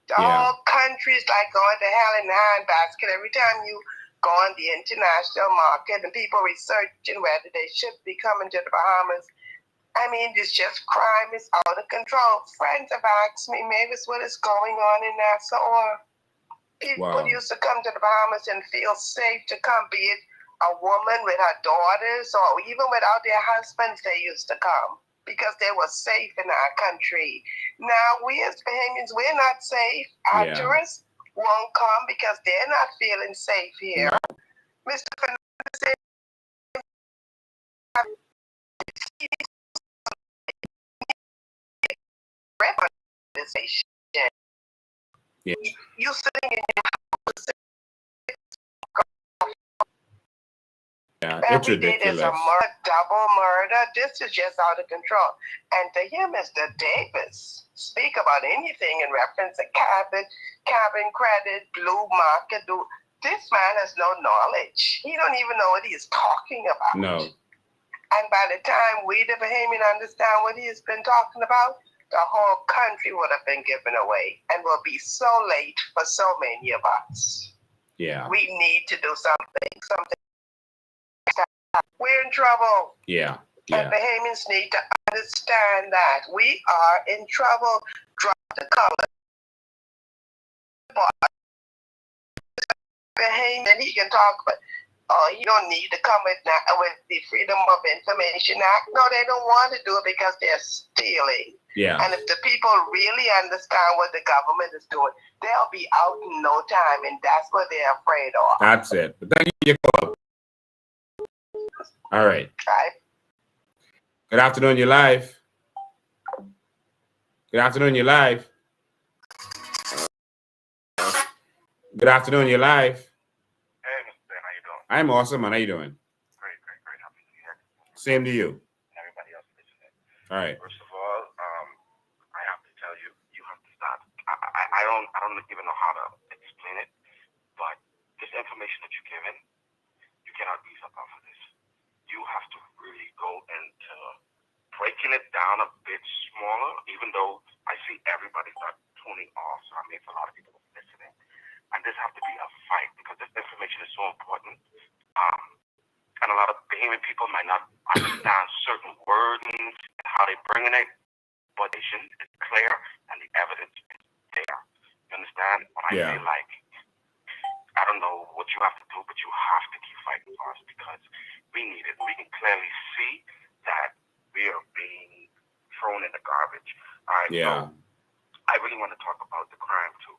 The whole country's like going to hell in a handbasket every time you go on the international market and people researching whether they should be coming to the Bahamas. I mean, it's just crime is out of control. Friends have asked me, Mavis, what is going on in Nassau? Or people used to come to the Bahamas and feel safe to come, be it a woman with her daughters or even without their husbands, they used to come because they were safe in our country. Now, we as Bahamians, we're not safe. Our tourists won't come because they're not feeling safe here. Mr. Fernandez said, you sitting in your house. It's ridiculous. There's a double murder. This is just out of control. And to hear Mr. Davis speak about anything in reference to cabin credit, blue market, this man has no knowledge. He don't even know what he is talking about. No. And by the time we, the Bahamian, understand what he has been talking about, the whole country would have been given away and will be so late for so many of us. Yeah. We need to do something. We're in trouble. Yeah. And Bahamians need to understand that we are in trouble. Drop the color. Bahamian, he can talk, but you don't need to come with the Freedom of Information Act. No, they don't want to do it because they're stealing. Yeah. And if the people really understand what the government is doing, they'll be out in no time, and that's what they're afraid of. That's it. But thank you. All right. Good afternoon, you're live. Good afternoon, you're live. Good afternoon, you're live. Hey, Mr. Ben, how you doing? I'm awesome, man. How you doing? Great. Happy New Year. Same to you. Everybody else listening. All right. First of all, I have to tell you, you have to start. I don't even know how to explain it, but this information that you're giving, you cannot ease up off of this. You have to really go into breaking it down a bit smaller, even though I see everybody start tuning off, so I mean, it's a lot of people listening. And this has to be a fight because this information is so important. And a lot of Bahamian people might not understand certain wordings and how they're bringing it, but it is clear and the evidence is there. You understand? When I say like, I don't know what you have to do, but you have to keep fighting for us because we need it. We can clearly see that we are being thrown in the garbage. All right. So I really want to talk about the crime too.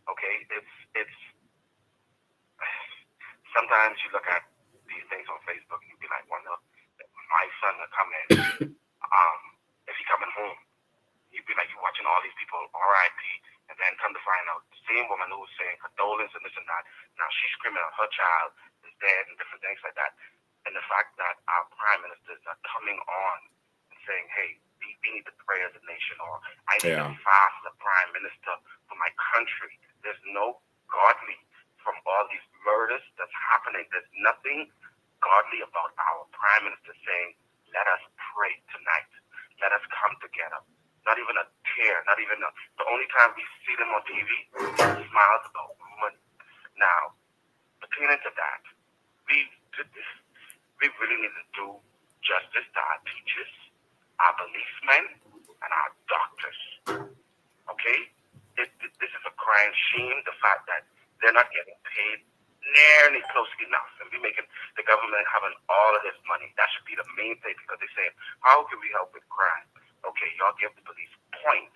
Okay, it's sometimes you look at these things on Facebook and you be like, wonder if my son will come in, if he coming home, you'd be like, you're watching all these people, RIP, and then come to find out the same woman who was saying condolence and this and that, now she's screaming out her child is dead and different things like that. And the fact that our prime ministers are coming on and saying, hey, we need to pray as a nation, or I need to fast the prime minister for my country. There's no godly from all these murders that's happening. There's nothing godly about our prime minister saying, let us pray tonight. Let us come together. Not even a tear, not even the only time we see them on TV, smiles about money. Now, pertaining to that, we really need to do justice to our teachers, our policemen, and our doctors. Okay? This is a crying shame, the fact that they're not getting paid nearly close enough. And we making the government having all of this money. That should be the main thing because they're saying, how can we help with crime? Okay, y'all give the police points.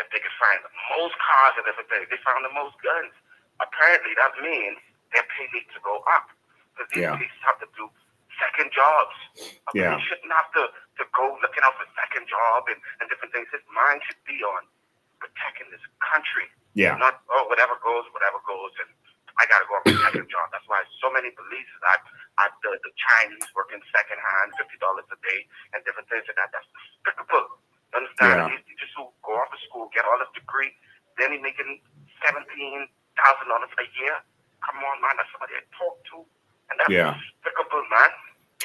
If they can find the most cars and everything, they found the most guns. Apparently that means their pay needs to go up. Because these police have to do second jobs. A police shouldn't have to go looking out for second job and different things. His mind should be on protecting this country. Yeah. Not, whatever goes, and I got to go up for second job. That's why so many police at the Chinese working second hand, $50 a day, and different things like that. That's despicable. Understand? These teachers who go off to school, get all this degree, then he's making $17,000 a year. Come on, man, that's somebody I talk to Yeah. Despicable, man.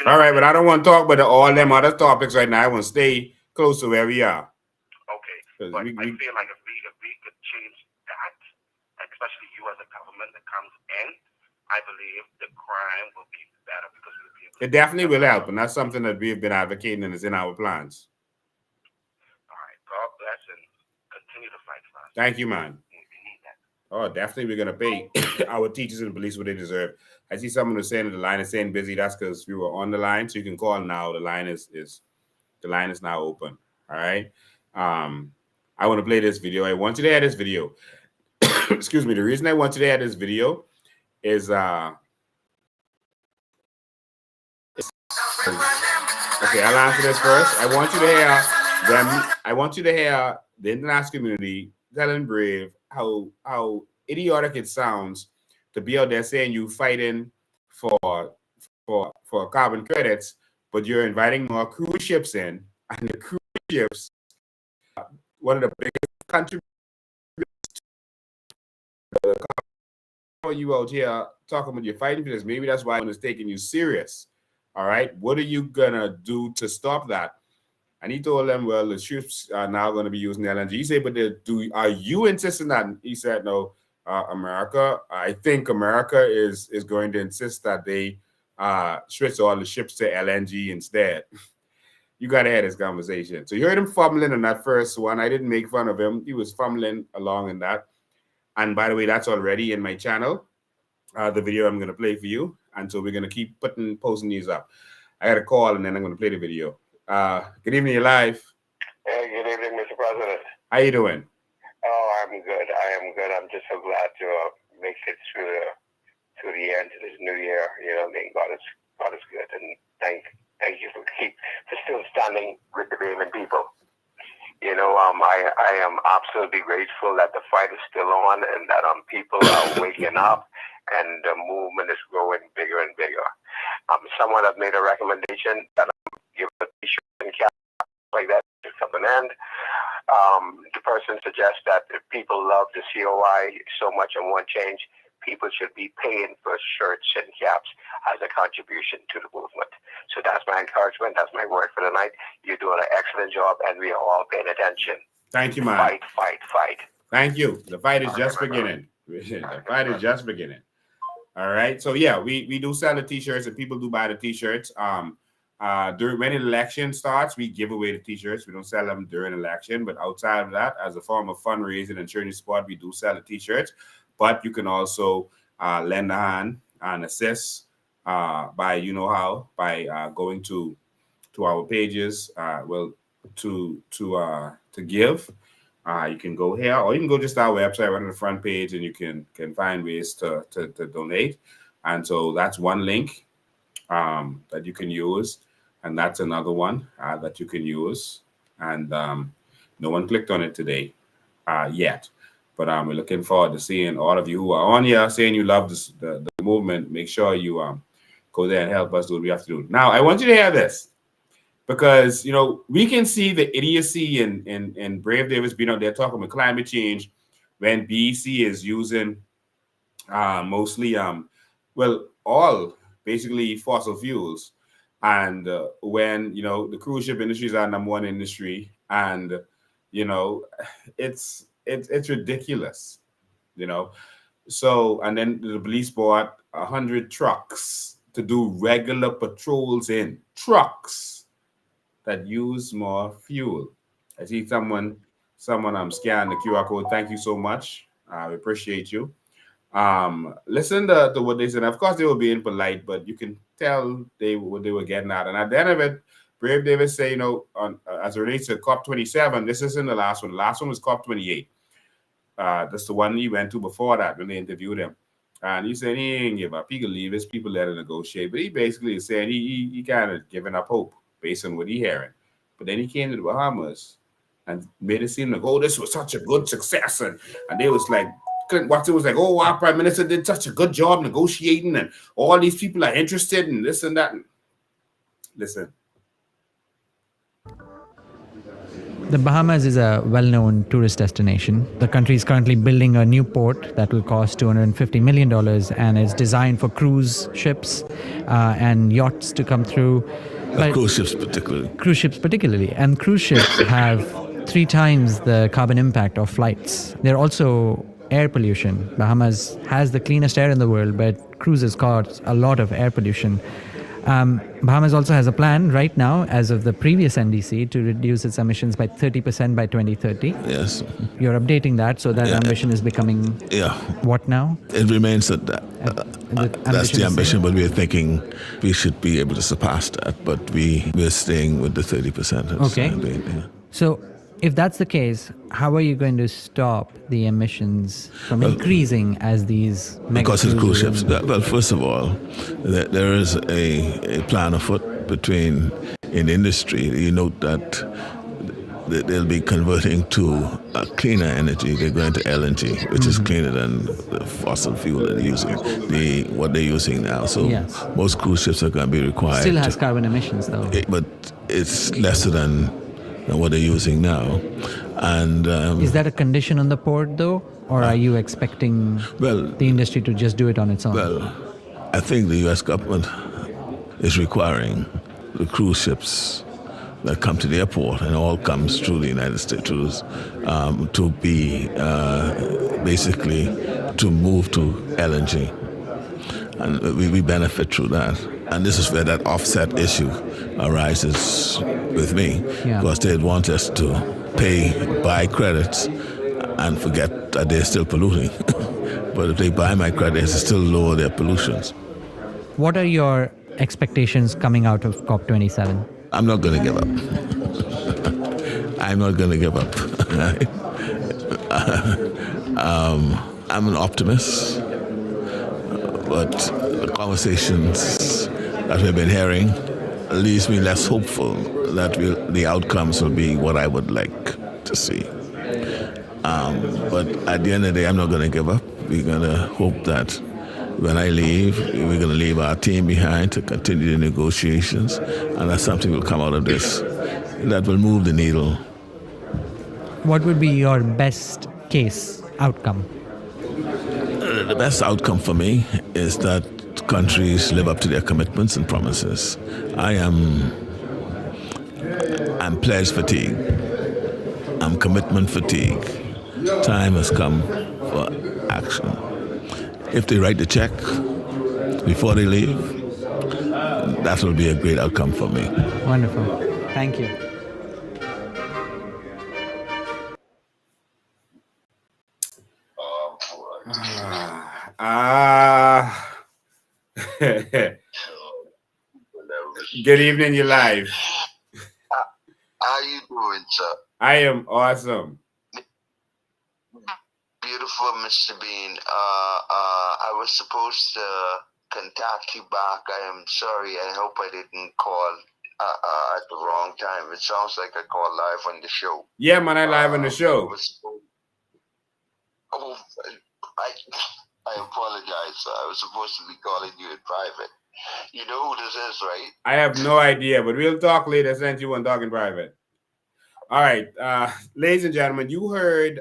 All right, but I don't want to talk about all them other topics right now. I want to stay close to where we are. Okay, but I feel like if we could change that, especially you as a government that comes in, I believe the crime will be better because we'll be able to. It definitely will help, and that's something that we've been advocating and is in our plans. All right, God bless and continue to fight for us. Thank you, man. We need that. Oh, definitely we're gonna pay our teachers and police what they deserve. I see someone who's saying the line is saying busy. That's because we were on the line, so you can call now. The line is now open. All right. I want to play this video. I want you to hear this video. Excuse me. The reason I want you to hear this video is okay, I'll answer this first. I want you to hear them. I want you to hear the international community telling Brave how idiotic it sounds to be out there saying you fighting for carbon credits, but you're inviting more cruise ships in, and the cruise ships, one of the biggest contributors to you out here talking about you're fighting for this. Maybe that's why it's taking you serious. All right, what are you gonna do to stop that? And he told them, well, the ships are now going to be using LNG. He said, but are you insisting that? He said, no, America. I think America is going to insist that they switch all the ships to LNG instead. You got to have this conversation. So you heard him fumbling in that first one. I didn't make fun of him. He was fumbling along in that. And by the way, that's already in my channel, the video I'm going to play for you. And so we're going to keep posting these up. I got a call, and then I'm going to play the video. Good evening, you're live. Hey, good evening, Mr. President. How you doing? Oh, I'm good. I am good. I'm just so glad to make it through the end of this new year. You know, I mean, God is good, and thank you for still standing with the Raven people. You know, I am absolutely grateful that the fight is still on, and that people are waking up, and the movement is growing bigger and bigger. Someone have made a recommendation that give a t-shirt and cap like that to come an end. The person suggests that if people love the COI so much and want change, people should be paying for shirts and caps as a contribution to the movement. So that's my encouragement. That's my word for the night. You're doing an excellent job, and we are all paying attention. Thank you, man. Fight, fight, fight. Thank you. The fight is just beginning. The fight is just beginning. All right. So yeah, we do sell the t-shirts, and people do buy the t-shirts. When an election starts, we give away the t-shirts. We don't sell them during election, but outside of that, as a form of fundraising and showing your support, we do sell the t-shirts. But you can also lend a hand and assist by going to our pages. To give. You can go here, or you can go just our website right on the front page, and you can find ways to donate. And so that's one link that you can use, and that's another one that you can use. And no one clicked on it today yet, but we're looking forward to seeing all of you who are on here saying you love the movement. Make sure you go there and help us do what we have to do. Now, I want you to hear this, because we can see the idiocy in Brave Davis being out there talking about climate change when BEC is using mostly all basically fossil fuels, and when the cruise ship industry is our number one industry, and it's ridiculous, so, and then the police bought 100 trucks to do regular patrols in trucks that use more fuel. I see someone scanning the QR code. Thank you so much. I appreciate you. Listen to what they said. Of course, they were being polite, but you can tell what they were getting at. And at the end of it, Brave Davis say, as it relates to COP27, this isn't the last one. The last one was COP28. That's the one he went to before that when they interviewed him. And he said he ain't give up. He could leave his people there to negotiate. But he basically is saying he kind of giving up hope based on what he hearing. But then he came to the Bahamas and made it seem like, oh, this was such a good success. And they was like, Watson was like, oh, our prime minister did such a good job negotiating, and all these people are interested in this and that. Listen, The Bahamas is a well-known tourist destination. The country is currently building a new port that will cost $250 million, and it's designed for cruise ships and yachts to come through. Cruise ships particularly. Cruise ships particularly. And cruise ships have 3 times the carbon impact of flights. They're also air pollution. Bahamas has the cleanest air in the world, but cruises cause a lot of air pollution. Bahamas also has a plan right now, as of the previous NDC, to reduce its emissions by 30% by 2030. Yes. You're updating that, so that ambition is becoming what now? It remains at that. That's the ambition, but we're thinking we should be able to surpass that, but we're staying with the 30%. Okay. So if that's the case, how are you going to stop the emissions from increasing as these because it's cruise ships? Well, first of all, there is a plan afoot in industry. You note that they'll be converting to a cleaner energy. They're going to LNG, which is cleaner than the fossil fuel they're using, what they're using now. So most cruise ships are going to be required. Still has carbon emissions, though. But it's lesser than what they're using now. And is that a condition on the port, though? Or are you expecting the industry to just do it on its own? Well, I think the U.S. government is requiring the cruise ships that come to the airport, and all comes through the United States, to be basically to move to LNG. And we benefit through that. And this is where that offset issue arises with me, because they'd want us to buy credits and forget that they're still polluting. But if they buy my credits, it still lower their pollutions. Sich are your expectations coming out of COP27? I'm not going to give up. I'm not going to give up. I'm an optimist, but the conversations that we've been hearing leaves me less hopeful that the outcomes will be what I would like to see. But at the end of the day, I'm not going to give up. We're going to hope that when I leave, we're going to leave our team behind to continue the negotiations, and that something will come out of this that will move the needle. What would be your best case outcome? The best outcome for me is that countries live up to their commitments and promises. I'm pledge fatigue. I'm commitment fatigue. Time has come for action. If they write the check before they leave, that will be a great outcome for me. Wonderful. Thank you. Good evening, you're live. How you doing, sir? I am awesome. Beautiful, Mr. Bean. I was supposed to contact you back. I am sorry. I hope I didn't call at the wrong time. It sounds like I called live on the show. Yeah, man, I live on the show. I apologize, sir. I was supposed to be calling you in private. You know who this is, right? I have no idea, but we'll talk later since you want to talk in private. All right, ladies and gentlemen, you heard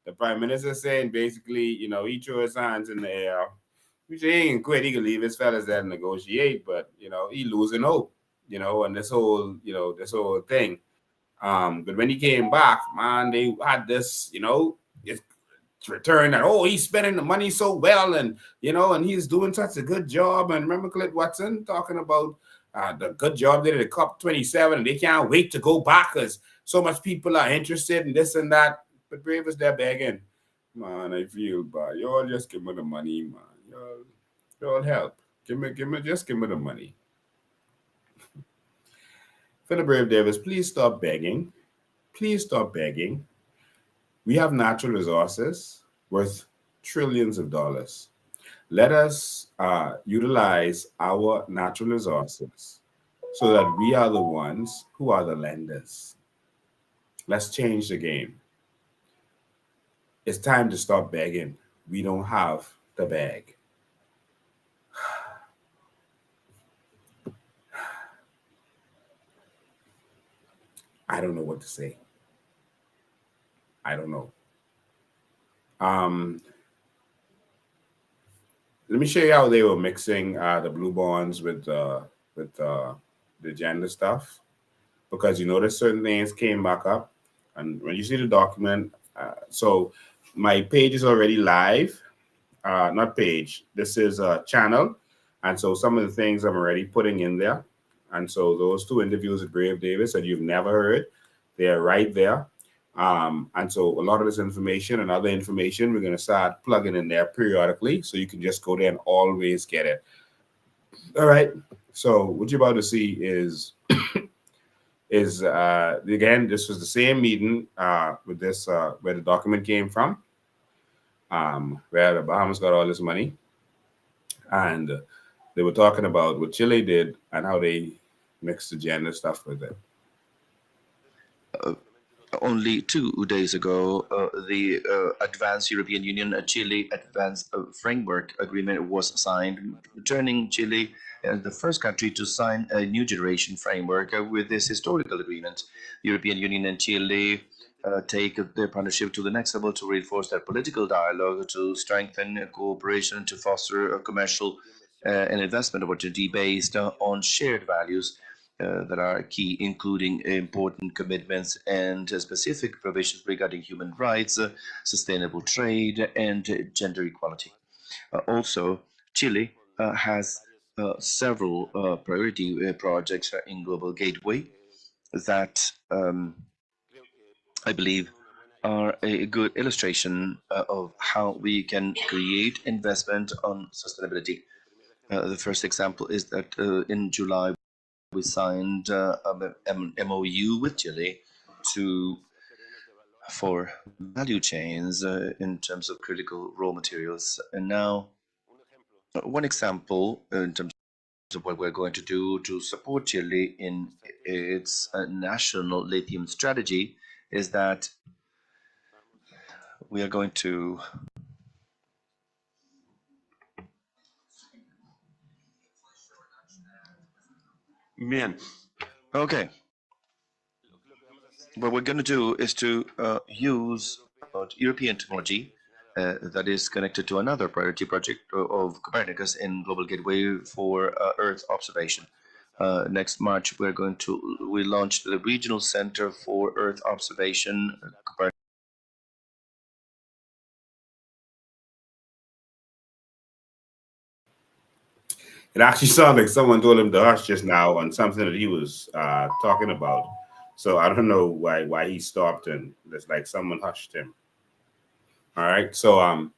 the Prime Minister saying basically, he threw his hands in the air. He ain't quit. He can leave his fellas there and negotiate, but he losing hope, and this whole thing. But when he came back, man, they had this, return that, he's spending the money so well, and and he's doing such a good job. And remember Clint Watson talking about the good job they did at COP27, and they can't wait to go back because so much people are interested in this and that. But Brave is there begging, man. I feel bad. Y'all just give me the money, man. Y'all help. Give me the money. For the Brave Devils, please stop begging. Please stop begging. We have natural resources worth trillions of dollars. Let us utilize our natural resources so that we are the ones who are the lenders. Let's change the game. It's time to stop begging. We don't have the bag. I don't know what to say. I don't know. Let me show you how they were mixing the blue bonds with the gender stuff, because you notice certain things came back up, and when you see the document, so my page is already live. Not page. This is a channel, and so some of the things I'm already putting in there, and so those 2 interviews with Brave Davis that you've never heard, they're right there. And so a lot of this information and other information we're going to start plugging in there periodically, so you can just go there and always get it. All right. So what you're about to see is again, this was the same meeting with this where the document came from, where the Bahamas got all this money, and they were talking about what Chile did and how they mixed the gender stuff with it. Only 2 days ago, the Advanced European Union Chile Advanced Framework Agreement was signed, turning Chile as the first country to sign a new generation framework with this historical agreement. The European Union and Chile take their partnership to the next level to reinforce their political dialogue, to strengthen cooperation, to foster a commercial and investment opportunity based on shared values that are key, including important commitments and specific provisions regarding human rights, sustainable trade, and gender equality. Also, Chile has several priority projects in Global Gateway that I believe are a good illustration of how we can create investment on sustainability. The first example is that in July, we signed an MOU with Chile for value chains in terms of critical raw materials. And now, one example in terms of what we're going to do to support Chile in its national lithium strategy is that we are going to okay. What we're going to do is to use European technology that is connected to another priority project of Copernicus in Global Gateway for Earth observation. Next March, we launched the Regional Center for Earth Observation. It actually sounded like someone told him to hush just now on something that he was talking about. So I don't know why he stopped, and it's like someone hushed him. All right. So and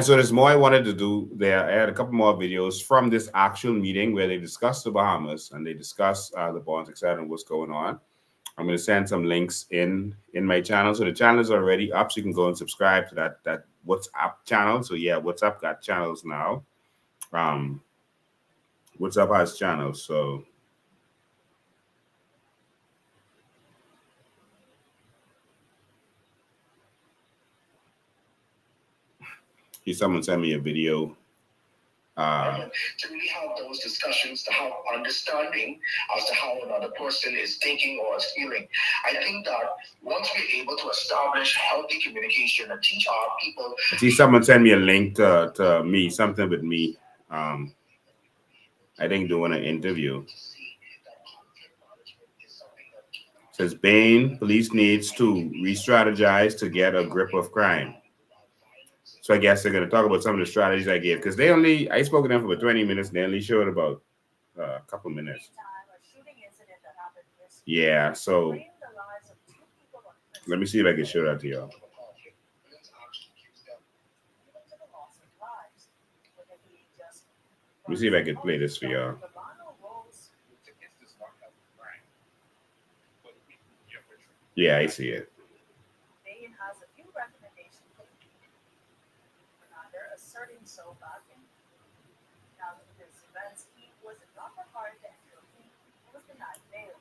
so there's more I wanted to do there. I had a couple more videos from this actual meeting where they discussed the Bahamas and they discussed the bonds, etc., and what's going on. I'm going to send some links in my channel. So the channel is already up, so you can go and subscribe to that WhatsApp channel. So yeah, WhatsApp got channels now. WhatsApp has channels. So someone sent me a video. To really have those discussions, to have understanding as to how another person is thinking or is feeling. I think that once we're able to establish healthy communication and teach our people. I see someone sent me a link to me, something with me. I think doing an interview. It says Bain police needs to re-strategize to get a grip of crime. So I guess they're going to talk about some of the strategies I gave, because I spoke to them for about 20 minutes and they only showed about a couple minutes. Yeah, so let me see if I can show that to y'all. Let me see if I can play this for y'all. Yeah, I see it.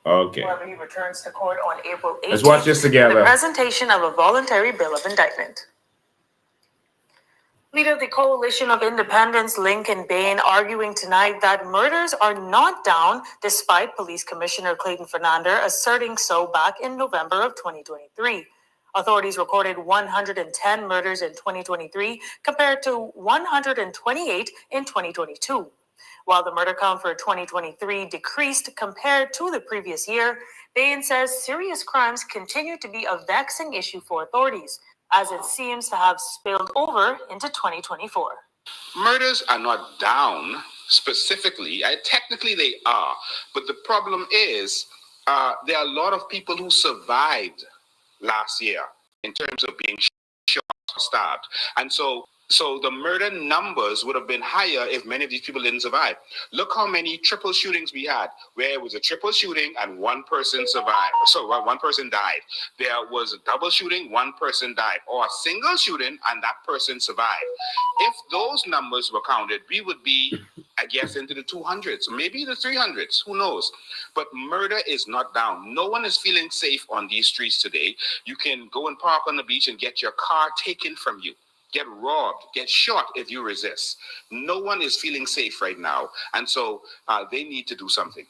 Okay. However, he returns to court on April 18th. Let's watch this together. The presentation of a voluntary bill of indictment. Leader of the Coalition of Independents, Lincoln Bain, arguing tonight that murders are not down, despite Police Commissioner Clayton Fernander asserting so back in November of 2023. Authorities recorded 110 murders in 2023 compared to 128 in 2022. While the murder count for 2023 decreased compared to the previous year, Bain says serious crimes continue to be a vexing issue for authorities, as it seems to have spilled over into 2024. Murders are not down specifically. Technically, they are. But the problem is there are a lot of people who survived last year in terms of being shot, stabbed. And so the murder numbers would have been higher if many of these people didn't survive. Look how many triple shootings we had, where it was a triple shooting and one person survived. So one person died. There was a double shooting, one person died, or a single shooting and that person survived. If those numbers were counted, we would be, I guess, into the 200s, maybe the 300s, who knows? But murder is not down. No one is feeling safe on these streets today. You can go and park on the beach and get your car taken from you, get robbed, get shot if you resist. No one is feeling safe right now. And so they need to do something.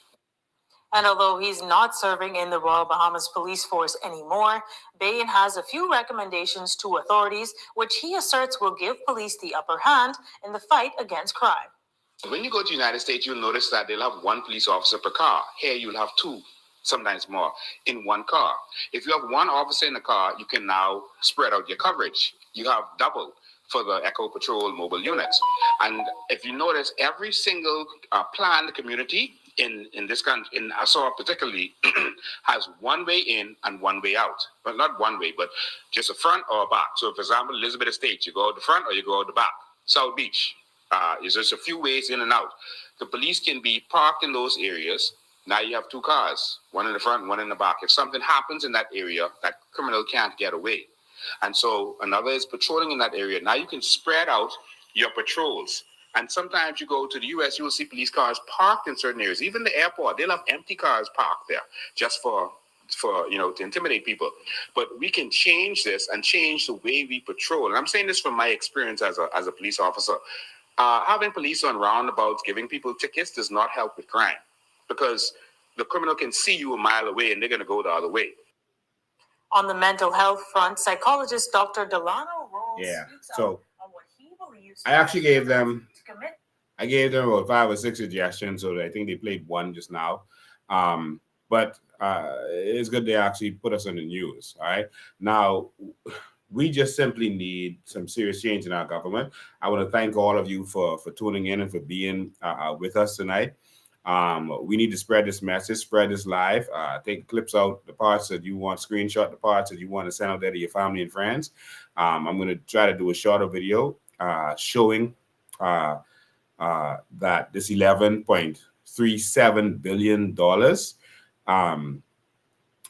And although he's not serving in the Royal Bahamas Police Force anymore, Bain has a few recommendations to authorities, which he asserts will give police the upper hand in the fight against crime. When you go to the United States, you'll notice that they'll have one police officer per car. Here, you'll have two, sometimes more, in one car. If you have one officer in the car, you can now spread out your coverage. You have double for the Echo Patrol mobile units. And if you notice, every single planned community in this country, in Nassau particularly, has one way in and one way out. Well, not one way, but just a front or a back. So, for example, Elizabeth Estates, you go out the front or you go out the back. South Beach, there's just a few ways in and out. The police can be parked in those areas. Now you have two cars, one in the front, one in the back. If something happens in that area, that criminal can't get away. And so another is patrolling in that area. Now you can spread out your patrols. And sometimes you go to the U.S., you will see police cars parked in certain areas. Even the airport, they'll have empty cars parked there just for to intimidate people. But we can change this and change the way we patrol. And I'm saying this from my experience as a police officer. Having police on roundabouts giving people tickets does not help with crime, because the criminal can see you a mile away and they're going to go the other way. On the mental health front, psychologist Dr. Delano Rose speaks So on what he believes I actually gave them to commit. I gave them about 5 or 6 suggestions, so I think they played one just now. But it's good they actually put us on the news. All right. Now, we just simply need some serious change in our government. I want to thank all of you for tuning in and for being with us tonight. We need to spread this message, spread this live. Take clips out, the parts that you want, screenshot the parts that you want to send out there to your family and friends. I'm going to try to do a shorter video showing that this $11.37 billion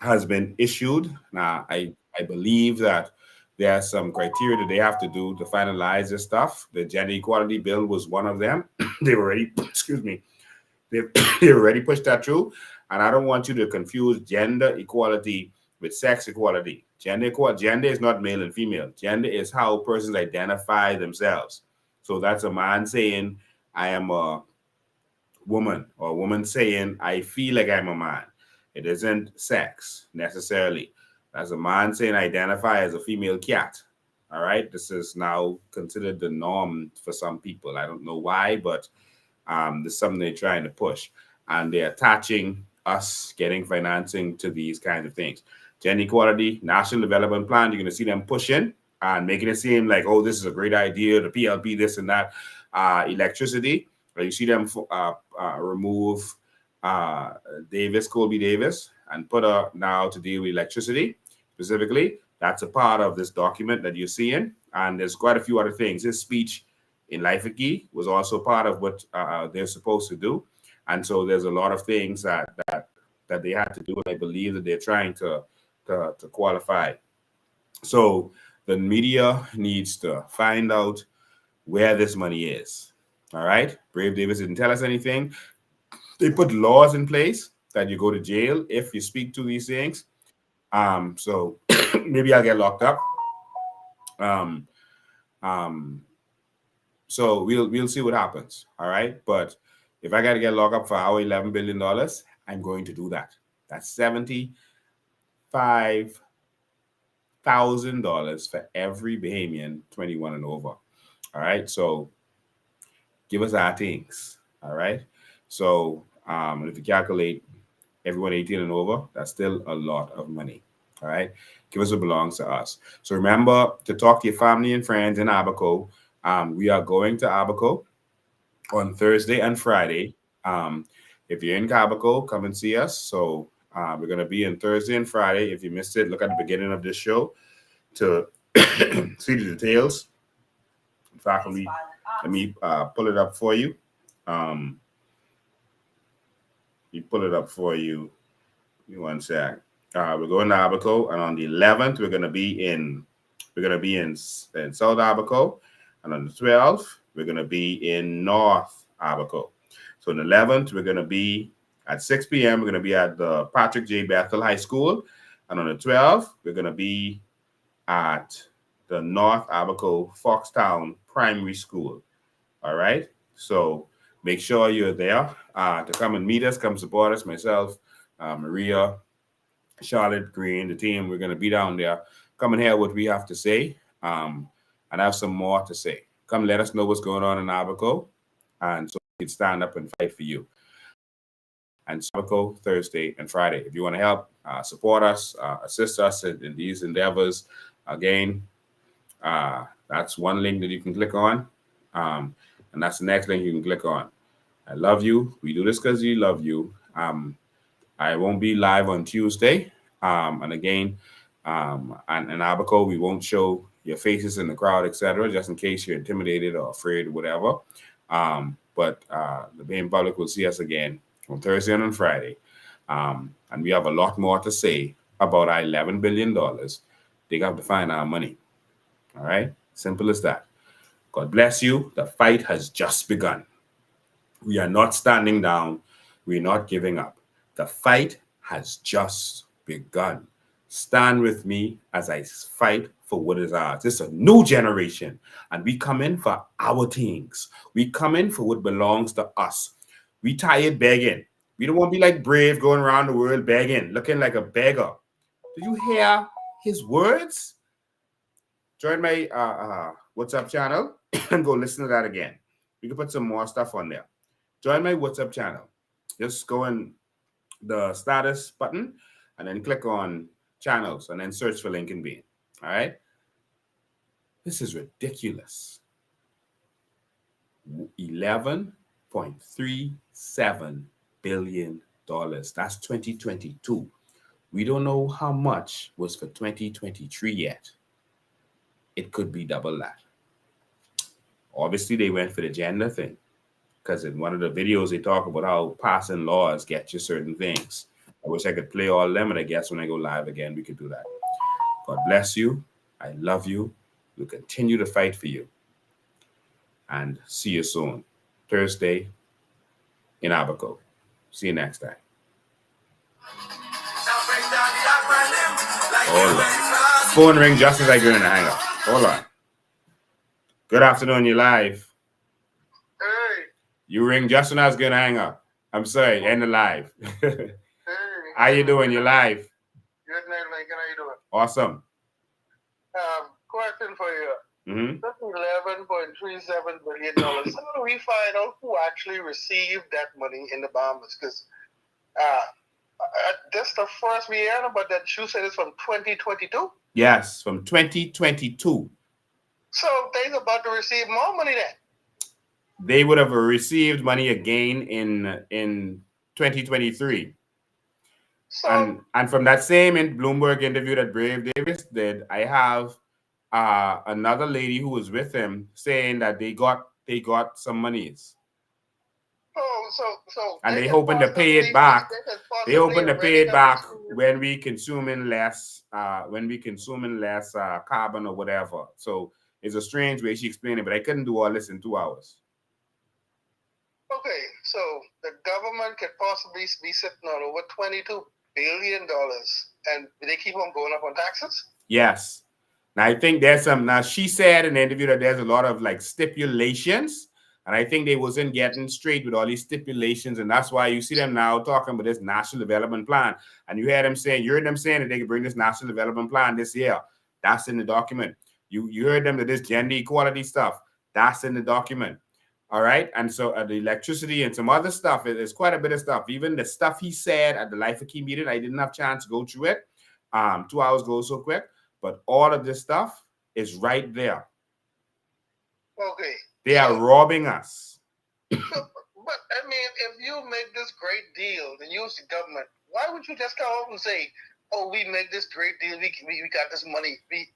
has been issued. Now, I believe that there are some criteria that they have to do to finalize this stuff. The gender equality bill was one of them. They've already, they already pushed that through. And I don't want you to confuse gender equality with sex equality. Gender is not male and female. Gender is how persons identify themselves. So that's a man saying, I am a woman, or a woman saying, I feel like I'm a man. It isn't sex necessarily. As a man saying, I identify as a female cat. All right. This is now considered the norm for some people. I don't know why, but there's something they're trying to push. And they're attaching us getting financing to these kinds of things. Gender equality, National Development Plan, you're going to see them pushing and making it seem like, oh, this is a great idea, the PLP, this and that. Electricity, you see them remove Colby Davis, and put her now to deal with electricity specifically. That's a part of this document that you're seeing. And there's quite a few other things. His speech in Lyford was also part of what they're supposed to do. And so there's a lot of things that they had to do, and I believe that they're trying to qualify. So the media needs to find out where this money is. All right. Brave Davis didn't tell us anything. They put laws in place that you go to jail if you speak to these things. So maybe I'll get locked up. So we'll see what happens. All right. But if I got to get locked up for our $11 billion, I'm going to do that. That's $75,000 for every Bahamian 21 and over. All right. So give us our things. All right. So if you calculate everyone 18 and over, that's still a lot of money. All right. Give us what belongs to us. So remember to talk to your family and friends in Abaco. We are going to Abaco on Thursday and Friday. If you're in Abaco, come and see us. So we're going to be in Thursday and Friday. If you missed it, look at the beginning of this show to see the details. In fact, let me pull it up for you. Pull it up for you. Give me one sec. We're going to Abaco, and on the 11th, we're going to be in South Abaco, and on the 12th, we're going to be in North Abaco. So on the 11th, we're going to be at 6 p.m. We're going to be at the Patrick J. Bethel High School, and on the 12th, we're going to be at the North Abaco Foxtown Primary School. All right. So make sure you're there to come and meet us, come support us. Myself, Maria, Charlotte, Green, the team. We're going to be down there. Come and hear what we have to say, and I have some more to say. Come let us know what's going on in Abaco, and so we can stand up and fight for you. And Abaco Thursday and Friday. If you want to help, support us, assist us in these endeavors, again, that's one link that you can click on, and that's the next link you can click on. I love you. We do this because we love you. I won't be live on Tuesday. And again, and in Abaco, we won't show your faces in the crowd, etc., just in case you're intimidated or afraid or whatever. But the main public will see us again on Thursday and on Friday. And we have a lot more to say about our $11 billion. They have to find our money. All right? Simple as that. God bless you. The fight has just begun. We are not standing down. We're not giving up. The fight has just begun. Stand with me as I fight for what is ours. It's a new generation, and we come in for our things. We come in for what belongs to us. We tired begging. We don't want to be like Brave going around the world begging, looking like a beggar. Did you hear his words? Join my WhatsApp channel and go listen to that again. We can put some more stuff on there. Join my WhatsApp channel. Just go in the status button and then click on channels and then search for Lincoln Bean. All right. This is ridiculous. $11.37 billion. That's 2022. We don't know how much was for 2023 yet. It could be double that. Obviously, they went for the gender thing, because in one of the videos, they talk about how passing laws get you certain things. I wish I could play all of them, and I guess when I go live again, we could do that. God bless you. I love you. We'll continue to fight for you. And see you soon. Thursday in Abaco. See you next time. Hold on. Phone ring just as I go in the hang up. Hold on. Good afternoon, you're live. Hey. You ring just when I was going to hang up. I'm sorry, end the live. Hey. How you doing? You're live. Good night, Lincoln. How you doing? Awesome. Question for you. Mm-hmm. That's $11.37 billion. How do we find out who actually received that money in the Bahamas? Because that's the first we heard about that. You said it's from 2022? Yes, from 2022. So they're about to receive more money then? They would have received money again in 2023. So, and from that same Bloomberg interview that Brave Davis did, I have another lady who was with him saying that they got some monies. And they hoping to pay it back. They hoping to pay it back when we consuming less carbon or whatever. So it's a strange way she explained it, but I couldn't do all this in 2 hours. Okay, so the government could possibly be sitting on over $22 billion, and they keep on going up on taxes? Yes. Now, I think there's some, now she said in the interview that there's a lot of like stipulations, and I think they wasn't getting straight with all these stipulations, and that's why you see them now talking about this national development plan, and you heard them saying, you heard them saying that they could bring this national development plan this year. That's in the document. You heard them that this gender equality stuff, that's in the document. All right, and so the electricity and some other stuff, there's quite a bit of stuff. Even the stuff he said at the Lyford meeting, I didn't have a chance to go through it. 2 hours goes so quick. But all of this stuff is right there. Okay. They are robbing us. But I mean, if you make this great deal, then use the government. Why would you just come up and say, "Oh, we make this great deal. We got this money. We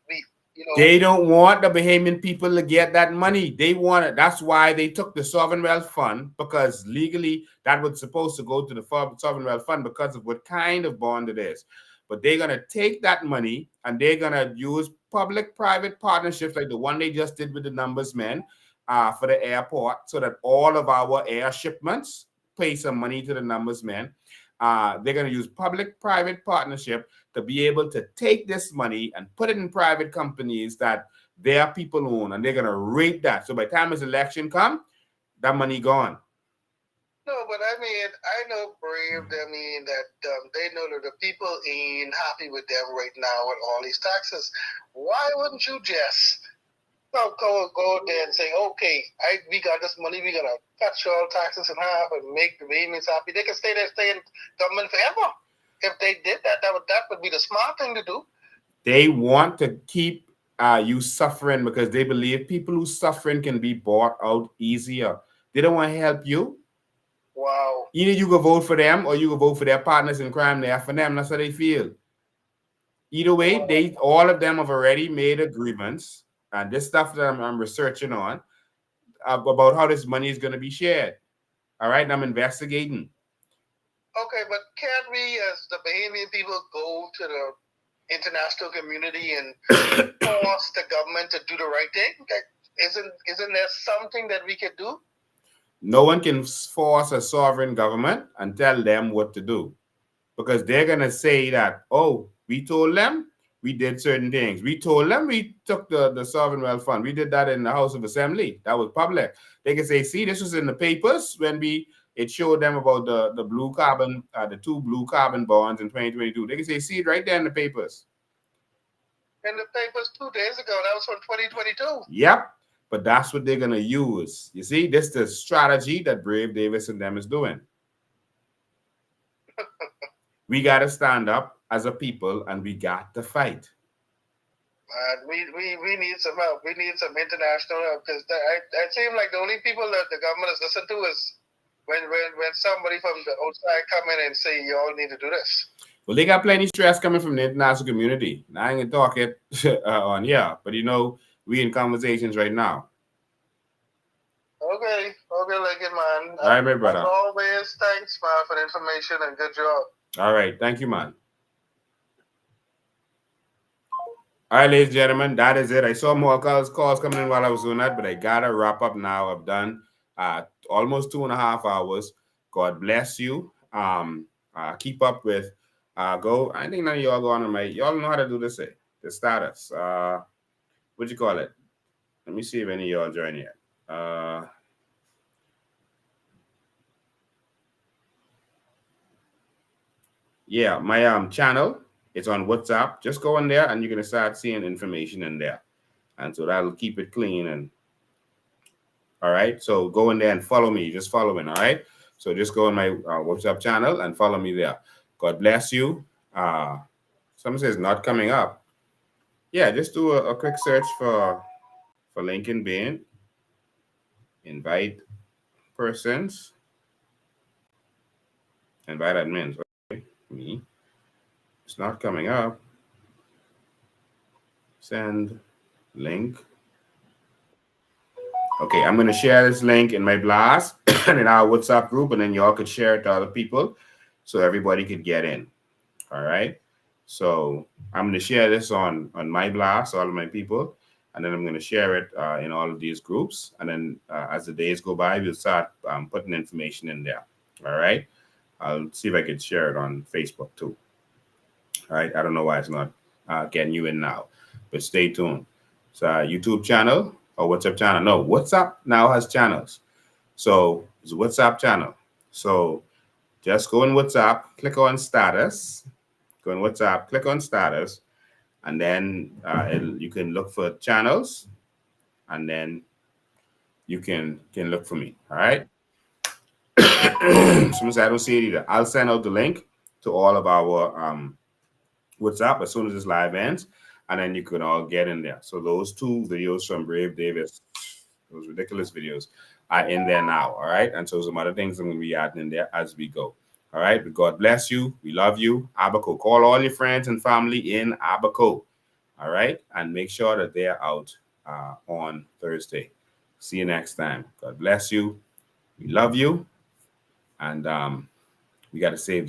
you know." They don't want the Bahamian people to get that money. They want it. That's why they took the Sovereign Wealth Fund, because legally that was supposed to go to the Sovereign Wealth Fund because of what kind of bond it is. But they're going to take that money and they're going to use public-private partnerships like the one they just did with the numbers men for the airport, so that all of our air shipments pay some money to the numbers men. They're going to use public-private partnership to be able to take this money and put it in private companies that their people own, and they're going to rape that. So by the time this election comes, that money gone. No, but I mean, I know Brave. I mean that they know that the people ain't happy with them right now with all these taxes. Why wouldn't you just go there and say, okay, we got this money, we're gonna cut your taxes in half and make the Bahamians happy? They can stay in government forever. If they did that, that would be the smart thing to do. They want to keep you suffering because they believe people who suffering can be bought out easier. They don't want to help you. Wow. Either you go vote for them or you go vote for their partners in crime there for them. That's how they feel. Either way, all of them have already made agreements, and this stuff that I'm researching on about how this money is going to be shared. All right, and I'm investigating. Okay, but can't we, as the Bahamian people, go to the international community and force the government to do the right thing? Isn't there something that we could do? No one can force a sovereign government and tell them what to do, because they're going to say that, oh, we told them we did certain things. We told them we took the Sovereign Wealth Fund. We did that in the House of Assembly. That was public. They can say, see, this was in the papers when it showed them about the blue carbon, the 2 blue carbon bonds in 2022. They can say, see it right there in the papers. In the papers 2 days ago. That was from 2022. Yep. But that's what they're going to use. You see, this is the strategy that Brave Davis and them is doing. We got to stand up as a people, and we got to fight. We need some help. We need some international help, because it seems like the only people that the government has listened to is when somebody from the outside come in and say, you all need to do this. Well, they got plenty of stress coming from the international community. Now, I ain't going to talk it on here, but we in conversations right now. Okay, like it, man. All right, my brother. As always, thanks, man, for the information, and good job. All right, thank you, man. All right, ladies and gentlemen, that is it. I saw more calls coming in while I was doing that, but I gotta wrap up now. I've done almost 2.5 hours. God bless you. Keep up with go. I think none of y'all go on y'all know how to do this. The status. What you call it? Let me see if any of y'all join yet. Yeah, my channel, it's on WhatsApp. Just go in there and you're gonna start seeing information in there, and so that'll keep it clean. And all right, so go in there and follow me. Just following. All right, so just go on my WhatsApp channel and follow me there. God bless you. Someone says not coming up. Yeah, just do a quick search for Lincoln Bain. Invite persons. Invite admins. Okay, me. It's not coming up. Send link. Okay, I'm going to share this link in my blast and in our WhatsApp group, and then y'all could share it to other people so everybody could get in. All right. So I'm going to share this on my blast, all of my people, and then I'm going to share it in all of these groups. And then as the days go by, we'll start putting information in there. All right. I'll see if I can share it on Facebook too. All right. I don't know why it's not getting you in now. but stay tuned. It's our YouTube channel or WhatsApp channel. No, WhatsApp now has channels. So it's a WhatsApp channel. So just go in WhatsApp, click on status, go in WhatsApp, click on status, and then you can look for channels, and then you can look for me. All right. Someone said I don't see it either. I'll send out the link to all of our WhatsApp as soon as this live ends, and then you can all get in there. So those 2 videos from Brave Davis, those ridiculous videos, are in there now. All right. And so some other things I'm going to be adding in there as we go. All right. But God bless you. We love you. Abaco. Call all your friends and family in Abaco. All right. And make sure that they're out on Thursday. See you next time. God bless you. We love you. And we got to save this.